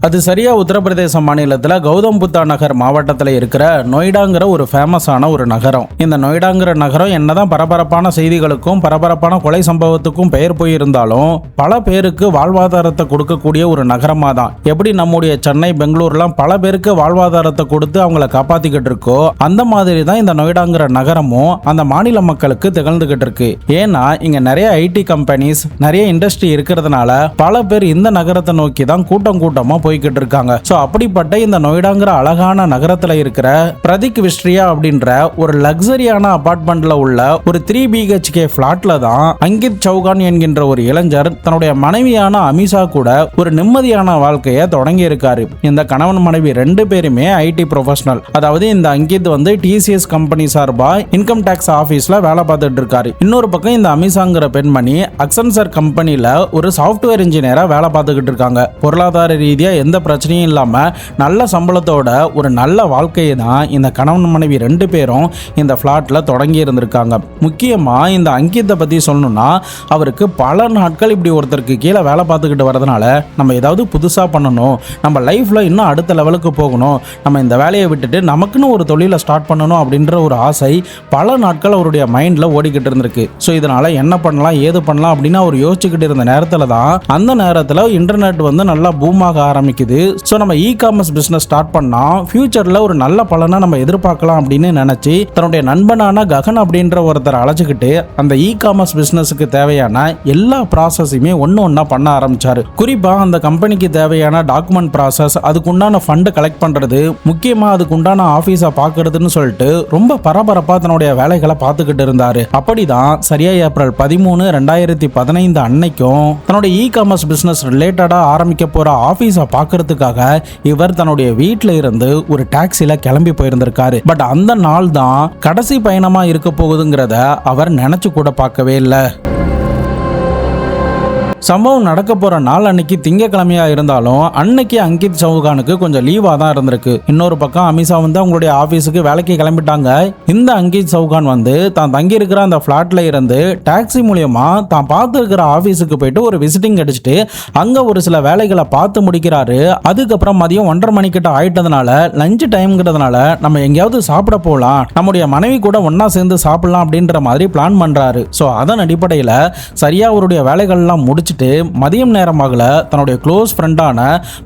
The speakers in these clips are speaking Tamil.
அது சரியா உத்தரப்பிரதேச மாநிலத்தில் கௌதம் புத்தா நகர் மாவட்டத்தில் இருக்கிற நொய்டாங்கிற ஒரு ஃபேமஸான ஒரு நகரம். இந்த நொய்டாங்கிற நகரம் என்னதான் பரபரப்பான செய்திகளுக்கும் பரபரப்பான கொலை சம்பவத்துக்கும் பெயர் போயிருந்தாலும் பல பேருக்கு வாழ்வாதாரத்தை கொடுக்கக்கூடிய ஒரு நகரமாக தான். எப்படி நம்முடைய சென்னை பெங்களூர்லாம் பல பேருக்கு வாழ்வாதாரத்தை கொடுத்து அவங்கள காப்பாத்திக்கிட்டு இருக்கோ, அந்த மாதிரி தான் இந்த நொய்டாங்கிற நகரமும் அந்த மாநில மக்களுக்கு திகழ்ந்துகிட்டு இருக்கு. ஏன்னா இங்க நிறைய ஐடி கம்பெனிஸ், நிறைய இண்டஸ்ட்ரி இருக்கிறதுனால பல பேர் இந்த நகரத்தை நோக்கி தான் கூட்டம் கூட்டமா போய்கிட்டு இருக்காங்க. சோ அப்படிப்பட்ட இந்த நொய்டாங்கிற அழகான நகரத்துல இருக்கிற பிரதீக் விஸ்ட்ரியா அப்படின்ற ஒரு லக்ஸரியான அபார்ட்மெண்ட்ல உள்ள ஒரு 3 BHK பிளாட்ல தான் அங்கித் சௌகான் என்கின்ற ஒரு இளைஞர் தன்னுடைய மனைவியான அமிஷா கூட ஒரு நிம்மதியான வாழ்க்கையை தொடங்கி இருக்காரு. இந்த கணவன் மனைவி 2 பேருமே ஐடி ப்ரொஃபஷனல். அதாவது இந்த அங்கித் வந்து TCS கம்பெனி சார்பா இன்கம் டாக்ஸ் ஆபீஸ்ல வேலை பார்த்துட்டு இருக்காரு. இன்னொரு பக்கம் இந்த அமிஷாங்கிற பெண்மணி அக்சென்சர் கம்பெனில ஒரு சாஃப்ட்வேர் இன்ஜினியரா வேலை பார்த்துக்கிட்டு இருக்காங்க. பொருளாதார ரீதியா எந்த பிரச்சனையும் இல்லாம நல்ல சம்பளத்தோட ஒரு நல்ல வாழ்க்கையை தான் இந்த கணவன் மனைவி 2 பேரும் இந்த பிளாட்ல தொடங்கி இருந்திருக்காங்க. முக்கியமா இந்த அங்கித்தை பத்தி சொல்லணும்னா, அவருக்கு பல நாட்கள் இப்படி ஒருத்தருக்கு கீழே வேலை பார்த்துக்கிட்டு வரதுனால நம்ம ஏதாவது புதுசா பண்ணணும், நம்ம லைஃப்ல இன்னும் அடுத்த லெவலுக்கு போகணும், நம்ம இந்த வேலையை விட்டுட்டு நமக்குன்னு ஒரு தொழிலை ஸ்டார்ட் பண்ணணும் அப்படின்ற ஒரு ஆசை பல நாட்கள் அவருடைய மைண்ட்ல ஓடிக்கிட்டு இருந்திருக்கு. ஸோ இதனால என்ன பண்ணலாம் ஏது பண்ணலாம் அப்படின்னு அவர் யோசிச்சுக்கிட்டு இருந்த நேரத்தில் தான் அந்த நேரத்தில் இன்டர்நெட் வந்து நல்லா பூமாக ஆரம்பிக்குது. ஸோ நம்ம காமர்ஸ் பிஸ்னஸ் ஸ்டார்ட் பண்ணா ஃபியூச்சர்ல ஒரு நல்ல பலனை நம்ம எதிர்பார்க்கலாம் அப்படின்னு நினைச்சு தன்னுடைய நண்பனான ககன் அப்படின்ற ஒருத்தர் அழைச்சிக்கிட்டு அந்த காமர்ஸ் பிஸ்னஸுக்கு தேவையான எல்லா ப்ராசஸையுமே ஒன்னா பண்ண ஆரம்பிச்சாரு. குறிப்பா அந்த கம்பெனிக்கு தேவையான டாக்குமெண்ட் ப்ராசஸ், அதுக்குண்டான ஃபண்ட் கலெக்ட் பண்றது, முக்கியமா அதுக்குண்டான ஆபீஸை பார்க்கறதுன்னு சொல்லிட்டு ரொம்ப பரபரப்பா தன்னுடைய வேலைகளை பார்த்துக்கிட்டு இருந்தாரு. அப்படிதான் சரியா ஏப்ரல் 13, 2015 அன்னைக்கும் தன்னுடைய காமர்ஸ் பிஸ்னஸ் ரிலேட்டடா ஆரம்பிக்க போற ஆபீஸை பார்க்கறதுக்காக இவர் தன்னுடைய வீட்டில இருந்து ஒரு டாக்ஸில கிளம்பி போயிருந்திருக்காரு. பட் அந்த நாள் தான் கடைசி பயணமா இருக்க போகுதுங்கிறத அவர் நினைச்சு கூட பார்க்கவே இல்லை. சம்பவம் நடக்க போற நாள் அன்னைக்கு திங்கக்கிழமையா இருந்தாலும் அன்னைக்கு அங்கித் சௌகானுக்கு கொஞ்சம் லீவா தான் இருந்திருக்கு. இன்னொரு பக்கம் அமிஷா வந்து அவங்களுடைய ஆபீஸுக்கு வேலைக்கு கிளம்பிட்டாங்க. இந்த அங்கித் சௌகான் வந்து தான் தங்கி இருக்கிற அந்த பிளாட்ல இருந்து டாக்ஸி மூலியமா தான் பார்த்து இருக்கிற ஆபீஸுக்கு போயிட்டு ஒரு விசிட்டிங் அடிச்சுட்டு அங்க ஒரு சில வேலைகளை பார்த்து முடிக்கிறாரு. அதுக்கப்புறம் மதியம் 1:30 மணிக்கிட்ட ஆயிட்டதுனால லஞ்ச் டைம்ங்கிறதுனால நம்ம எங்கேயாவது சாப்பிட போகலாம், நம்முடைய மனைவி கூட ஒன்னா சேர்ந்து சாப்பிடலாம் அப்படின்ற மாதிரி பிளான் பண்றாரு. ஸோ அதன் அடிப்படையில் சரியா அவருடைய வேலைகள்லாம் முடிச்சு மதியம் நேரமாகல தன்னுடைய க்ளோஸ் ஃப்ரெண்டான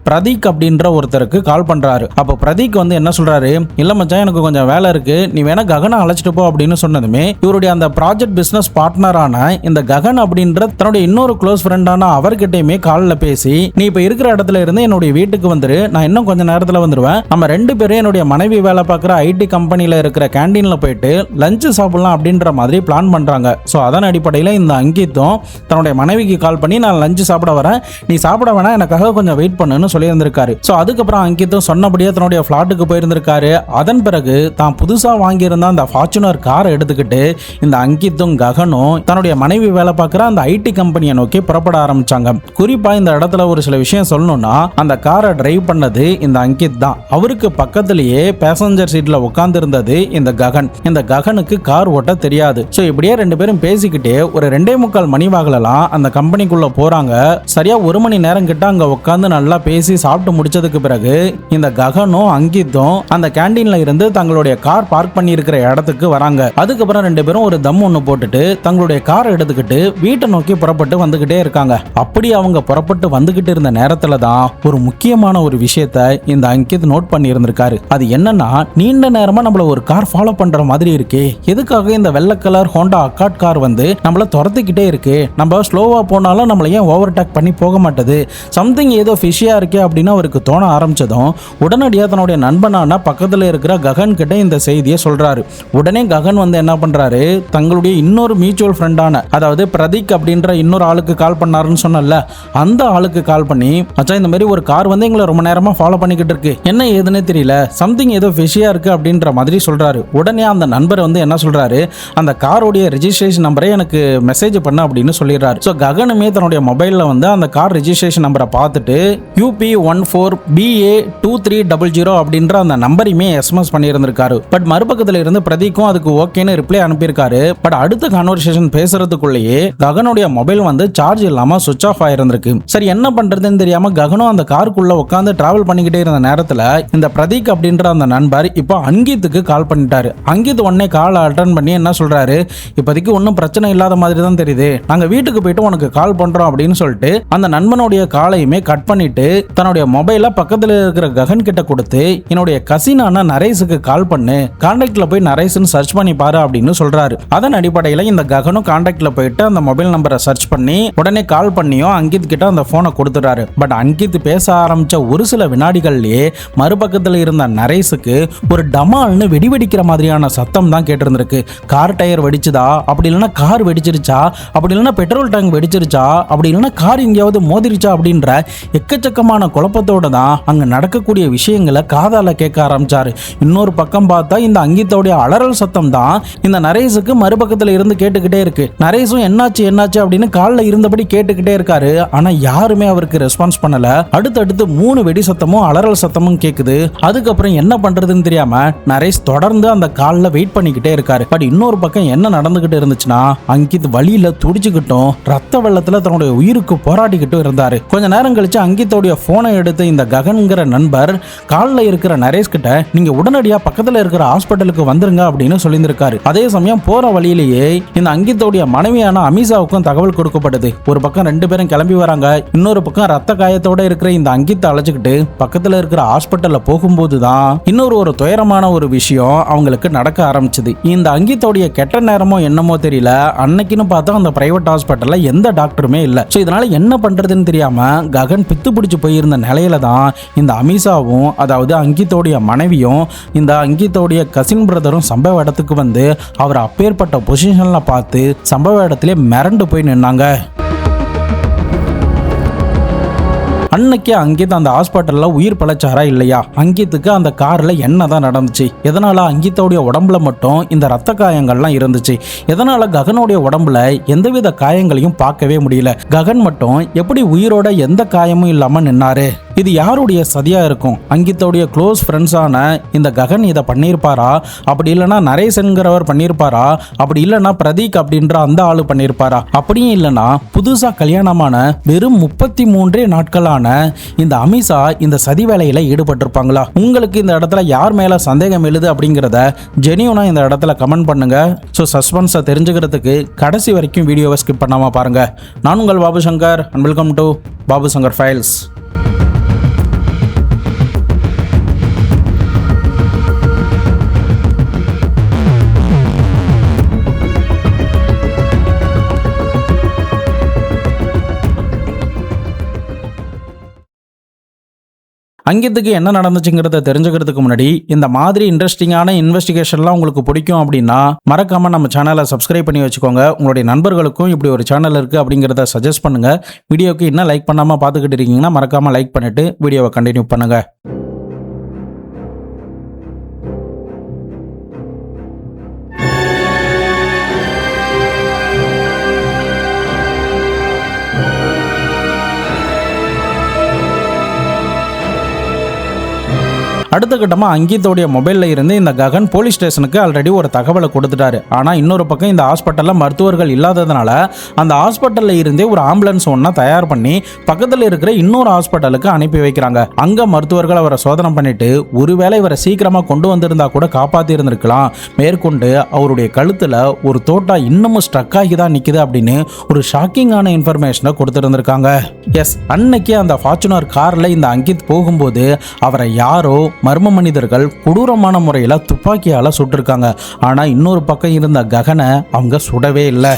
பிரதீக் அப்படின்ற ஒருத்தருக்கு கால் பண்றாரு. அப்போ பிரதீக் வந்து என்ன சொல்றாரு, இல்ல மச்சான் எனக்கு கொஞ்சம் வேலை இருக்கு, நீ வேணா ககனை அழைச்சிட்டு போ அப்படின்னு சொன்னதுமே இவருடைய அந்த ப்ராஜெக்ட் பிசினஸ் பார்ட்னரான இந்த ககன் அப்படின்ற தன்னுடைய இன்னொரு க்ளோஸ் ஃப்ரெண்டான அவர்கிட்டயுமே காலில் பேசி, நீ இப்ப இருக்கிற இடத்துல இருந்து என்னுடைய வீட்டுக்கு வந்துரு, நான் இன்னும் கொஞ்சம் நேரத்தில் வந்துருவேன், நம்ம 2 பேரும் என்னுடைய மனைவி வேலை பார்க்குற ஐடி கம்பெனியில் இருக்கிற கேண்டீன்ல போயிட்டு லஞ்ச் சாப்பிடலாம் அப்படின்ற மாதிரி பிளான் பண்றாங்க. ஸோ அதன் அடிப்படையில் இந்த அங்கித்தும் தன்னுடைய மனைவிக்கு கால் பண்ணி, நான் லஞ்ச் சாப்பிட வரேன், நீ சாப்பிட வேணா, எனக்காக கொஞ்சம் வெயிட் பண்ணுன்னு சொல்லியிருந்திருக்காரு. ஸோ அதுக்கப்புறம் அங்கித்தும் சொன்னபடியே தன்னுடைய ஃபிளாட்டுக்கு போயிருந்திருக்காரு. அதன் பிறகு தான் புதுசாக வாங்கியிருந்த அந்த ஃபார்ச்சுனர் காரை எடுத்துக்கிட்டு இந்த அங்கித்தும் ககனும் தன்னுடைய மனைவி வேலை பார்க்குற அந்த ஐடி கம்பெனியை நோக்கி புறப்பட ஆரம்பிச்சாங்க. குறிப்பா இந்த இடத்துல ஒரு சில விஷயம் சொல்லணும்னா, அந்த காரை டிரைவ் பண்ணது இந்த அங்கித் தான். அவருக்கு பக்கத்திலேயே பேசஞ்சர் சீட்ல உட்கார்ந்து இருந்தது இந்த ககன். இந்த ககனுக்கு கார் ஓட்ட தெரியாது. ஸோ இப்படியே 2 பேரும் பேசிக்கிட்டே ஒரு 2:45 மணி வாகலாம் அந்த கம்பெனிக்குள்ள போறாங்க. சரியா 1 மணி நேரம் கிட்ட அங்க உட்கார்ந்து நல்லா பேசி சாப்பிட்டு முடிச்சதுக்கு பிறகு இந்த ககனும் அங்கித்தும் அந்த கேண்டீன்ல இருந்து தங்களுடைய கார் பார்க் பண்ணி இருக்கிற இடத்துக்கு வராங்க. அதுக்கப்புறம் 2 பேரும் ஒரு தம் ஒன்று போட்டுட்டு தங்களுடைய காரை எடுத்துக்கிட்டு வீட்டை நோக்கி புறப்பட்டு வந்துகிட்டே இருக்காங்க. அப்படி அவங்க புறப்பட்டு வந்துகிட்டு இருந்த நேரத்துல தான் ஒரு முக்கியமான ஒரு விஷயத்தை இந்த அங்கித் நோட் பண்ணி இருந்திருக்காரு. அது என்னன்னா, நீண்ட நேரமா நம்மள ஒரு கார் ஃபாலோ பண்ற மாதிரி இருக்கே, எதுக்காக இந்த வெள்ளை கலர் ஹோண்டா அக்காட் கார் வந்து நம்மள துரத்திக்கிட்டே இருக்கு, நம்ம ஸ்லோவா போனாலும் நம்மள ஏன் ஓவர்டேக் பண்ணி போக மாட்டது, சம்திங் ஏதோ ஃபிஷியா இருக்கே அப்படின்னு அவருக்கு தோண ஆரம்பிச்சதும் உடனடியாக தன்னுடைய நண்பனான பக்கத்தில் இருக்கிற ககன் கிட்ட இந்த செய்தியை சொல்றாரு. உடனே ககன் வந்து என்ன பண்றாரு, தங்களுடைய இன்னொரு மியூச்சுவல் ஃப்ரெண்டான, அதாவது பிரதீக் அப்படின்ற இன்னொரு ஆளுக்கு கால் பண்ணாருன்னு சொன்னல, அந்த ஆளுக்கு கால் பண்ணி, மச்சான் இந்த மாதிரி ஒரு கார் வந்து எங்களை ரொம்ப நேரமா ஃபாலோ பண்ணிக்கிட்டு இருக்கு, என்ன ஏதுன்னு தெரியல, சம்திங் ஏதோ ஃபிஷியா இருக்கு அப்படின்ற மாதிரி சொல்றாரு. உடனே அந்த நண்பர் வந்து என்ன சொல்றாரு, அந்த காரோடைய ரெஜிஸ்ட்ரேஷன் நம்பரை எனக்கு மெசேஜ் பண்ண அப்படின்னு சொல்லிடுறாரு. ஸோ ககனுமே தன்னுடைய மொபைல்ல வந்து அந்த கார் ரெஜிஸ்ட்ரேஷன் நம்பரை பார்த்துட்டு UP14BA2300 அப்படின்ற அந்த நம்பரையுமே எஸ்எம்எஸ் பண்ணியிருந்திருக்காரு. பட் மறுபக்கத்துல இருந்து பிரதீக்கும் அதுக்கு ஓகேன்னு ரிப்ளை அனுப்பியிருக்காரு. பட் அடுத்த கான்வர்சேஷன் பேசுறதுக்குள்ளேயே ககனுடைய மொபைல் வந்து சார்ஜ் இல்லாம சுவிட்ச் ஆஃப் ஆயிருந்திருக்கு. சரி என்ன பண்றதுன்னு தெரியாம ககனும் அந்த காருக்குள்ள உட்காந்து டிராவல் பண்ணிக்கிட்டே இருந்த நேரத்துல இந்த பிரதீக் அப்படின்ற அந்த நண்பர் இப்போ அங்கித்துக்கு கால் பண்ணிட்டாரு. அங்கித் உடனே கால் அட்டன் பண்ணி என்ன சொல்றாரு, இப்போதைக்கு ஒன்றும் பிரச்சனை இல்லாத மாதிரி தான் தெரியுது, நாங்க வீட்டுக்கு போயிட்டு உனக்கு கால் பண்றோம் அப்படின்னு சொல்லிட்டு அந்த நண்பனுடைய காலையுமே கட் பண்ணிட்டு தன்னுடைய மொபைல பக்கத்துல இருக்கிற ககன் கிட்ட கொடுத்து என்னுடைய கசினான நரேஸுக்கு கால் பண்ணு, கான்டாக்ட்ல போய் நரேஸ்னு சர்ச் பண்ணி பாரு அப்படின்னு சொல்றாரு. அதன் அடிப்படையில் இந்த ககனும் கான்டாக்ட்ல போயிட்டு அந்த மொபைல் நம்பரை சர்ச் பண்ணி உடனே கால் பண்ணியும் அங்கித் கிட்ட அந்த போனை கொடுத்துறாரு. பட் அங்கித் பேச ஆரம்பிச்ச ஒரு சில வினாடிகள்லயே மறுபக்கத்தில் இருந்த நரேஸுக்கு ஒரு டமால்னு வெடிவெடிக்கிற மாதிரியான சத்தம் தான் கேட்டிருந்திருக்கு. கார் டயர் வெடிச்சுதா, அப்படி இல்லைன்னா கார் வெடிச்சிருச்சா, அப்படி இல்லைன்னா பெட்ரோல் டேங்க் வெடிச்சிருச்சா, அப்படி இல்லைன்னா கார் எங்கேயாவது மோதிருச்சா அப்படின்ற எக்கச்சக்கமான குழப்பத்தோட தான் அங்க நடக்கக்கூடிய விஷயங்களை காதால கேட்க ஆரம்பிச்சாரு. இன்னொரு பக்கம் பார்த்தா இந்த அங்கித்தோடைய அலறல் சத்தம் தான் இந்த நரேஸுக்கு மறுபக்கத்துல இருந்து கேட்டுக்கிட்டே இருக்கு. நரேஸும் என்னாச்சு என்னாச்சு அப்படின்னு காலில் இருந்தபடி கேட்டுக்கிட்டே இருக்காரு. ஆனா யாருமே அவருக்கு ரெஸ்பான்ஸ் பண்ணல. அடுத்தடுத்து 3 வெடி சத்தமும் அலறல் சத்தமும் கேக்குது. அதுக்கப்புறம் என்ன பண்றதுன்னு தெரியாம நரேஷ் தொடர்ந்து அந்த காலில் வெயிட் பண்ணிக்கிட்டே இருக்காரு. பட் இன்னொரு பக்கம் என்ன நடந்துகிட்டு இருந்துச்சுன்னா அங்கித் வழியில துடிச்சுக்கிட்டும் ரத்த வெள்ளத்துல தன்னுடைய உயிருக்கு போராடிக்கிட்டும் இருந்தாரு. கொஞ்ச நேரம் கழிச்சு அங்கித்தோடைய போனை எடுத்து இந்த ககன்கிற நண்பர் காலில் இருக்கிற நரேஷ் கிட்ட நீங்க உடனடியா பக்கத்துல இருக்கிற ஹாஸ்பிட்டலுக்கு வந்துருங்க அப்படின்னு சொல்லியிருக்காரு. அதே சமயம் போற வழியிலேயே இந்த அங்கித்தோடைய மனைவியான அமிஷாவுக்கும் தகவல் கொடுக்கப்படுது. ஒரு பக்கம் 2 பேரும் கிளம்பி வராங்க. இன்னொரு பக்கம் ரத்த காயத்தோட இருக்கிற இந்த அங்கித்தை அழைச்சிக்கிட்டு பக்கத்துல இருக்கிற ஹாஸ்பிட்டல்ல போகும்போது தான் இன்னொரு துயரமான ஒரு விஷயம் அவங்களுக்கு நடக்க ஆரம்பிச்சது. இந்த அங்கித்தோடைய கெட்ட நேரமோ என்னமோ தெரியல, அன்னைக்குன்னு பார்த்தா அந்த பிரைவேட் ஹாஸ்பிட்டல்ல எந்த டாக்டருமே இல்ல. சோ இதனால என்ன பண்றதுன்னு தெரியாம ககன் பித்து பிடிச்சு போயிருந்த நிலையில தான் இந்த அமிஷாவும் அதாவது அங்கித்தோடைய மனைவியும் இந்த அங்கித்தோடைய கசின் பிரதரும் சம்பவ இடத்துக்கு வந்து அவர் அப்பேற்பட்ட பொசிஷன்ல பார்த்து சம்பவ இடத்திலே மிரண்டு போய் நின்னாங்க. அன்னைக்கு அங்கித் அந்த ஹாஸ்பிட்டல்ல உயிர் பழச்சாரா இல்லையா, அங்கித்துக்கு அந்த கார்ல என்னதான் நடந்துச்சு, எதனால அங்கித்தோடைய உடம்புல மட்டும் இந்த ரத்த காயங்கள்லாம் இருந்துச்சு, எதனால ககனுடைய உடம்புல எந்தவித காயங்களையும் பார்க்கவே முடியல, ககன் மட்டும் எப்படி உயிரோட எந்த காயமும் இல்லாம நின்னாரு, இது யாருடைய சதியா இருக்கும், அங்கித்தோடைய க்ளோஸ் ஃப்ரெண்ட்ஸான இந்த ககன் இதை பண்ணியிருப்பாரா, அப்படி இல்லைன்னா நரேசன்கிறவர் பண்ணியிருப்பாரா, அப்படி இல்லைன்னா பிரதீக் அப்படின்ற அந்த ஆளு பண்ணியிருப்பாரா, அப்படியும் இல்லைன்னா புதுசா கல்யாணமான வெறும் 33 நாட்களான இந்த அமிஷா இந்த சதி வேலையில ஈடுபட்டிருப்பாங்களா? உங்களுக்கு இந்த இடத்துல யார் மேல சந்தேகம் எழுது அப்படிங்கிறத ஜெனியூனா இந்த இடத்துல கமெண்ட் பண்ணுங்க. ஸோ சஸ்பென்ஸை தெரிஞ்சுக்கிறதுக்கு கடைசி வரைக்கும் வீடியோவை ஸ்கிப் பண்ணாம பாருங்க. நான் உங்கள் Babu Shankar and welcome to Babu Shankar files. அங்கித்துக்கு என்ன நடந்துச்சுங்கிறத தெரிஞ்சுக்கிறதுக்கு முன்னாடி இந்த மாதிரி இன்ட்ரெஸ்டிங்கான இன்வெஸ்டிகேஷன்லாம் உங்களுக்கு பிடிக்கும் அப்படின்னா மறக்காம நம்ம சேனலை சப்ஸ்கிரைப் பண்ணி வச்சுக்கோங்க. உங்களுடைய நண்பர்களுக்கும் இப்படி ஒரு சேனல் இருக்கு அப்படிங்கிறத சஜஸ்ட் பண்ணுங்க. வீடியோக்கு இன்னும் லைக் பண்ணாம பார்த்துக்கிட்டு இருக்கீங்கன்னா மறக்காம லைக் பண்ணிட்டு வீடியோவை கண்டினியூ பண்ணுங்க. அடுத்த கட்டமா அங்கித்தோடைய மொபைல்ல இருந்து இந்த ககன் போலீஸ் ஸ்டேஷனுக்கு ஆல்ரெடி ஒரு தகவலை கொடுத்துட்டாரு. ஆனா இன்னொரு பக்கம் இந்த ஹாஸ்பிட்டல்ல மருத்துவர்கள் இல்லாததுனால அந்த ஹாஸ்பிட்டல்ல இருந்தே ஒரு ஆம்புலன்ஸ் ஒன்னா தயார் பண்ணி பக்கத்துல இருக்கிற இன்னொரு ஹாஸ்பிட்டலுக்கு அனுப்பி வைக்கிறாங்க. அங்க மருத்துவர்கள் அவரை சோதனை பண்ணிட்டு ஒருவேளை இவரை சீக்கிரமா கொண்டு வந்திருந்தா கூட காப்பாத்தி இருந்திருக்கலாம், மேற்கொண்டு அவருடைய கழுத்துல ஒரு தோட்டா இன்னமும் ஸ்ட்ரக் ஆகி தான் நிக்குது அப்படின்னு ஒரு ஷாக்கிங்கான இன்ஃபர்மேஷனை கொடுத்துருந்துருக்காங்க. எஸ், அன்னைக்கு அந்த ஃபார்ச்சுனர் கார்ல இந்த அங்கித் போகும்போது அவரை யாரோ மர்ம மனிதர்கள் கொடூரமான முறையில் துப்பாக்கியால் சுட்டிருக்காங்க. ஆனால் இன்னொரு பக்கம் இருந்த ககனை அவங்க சுடவே இல்லை.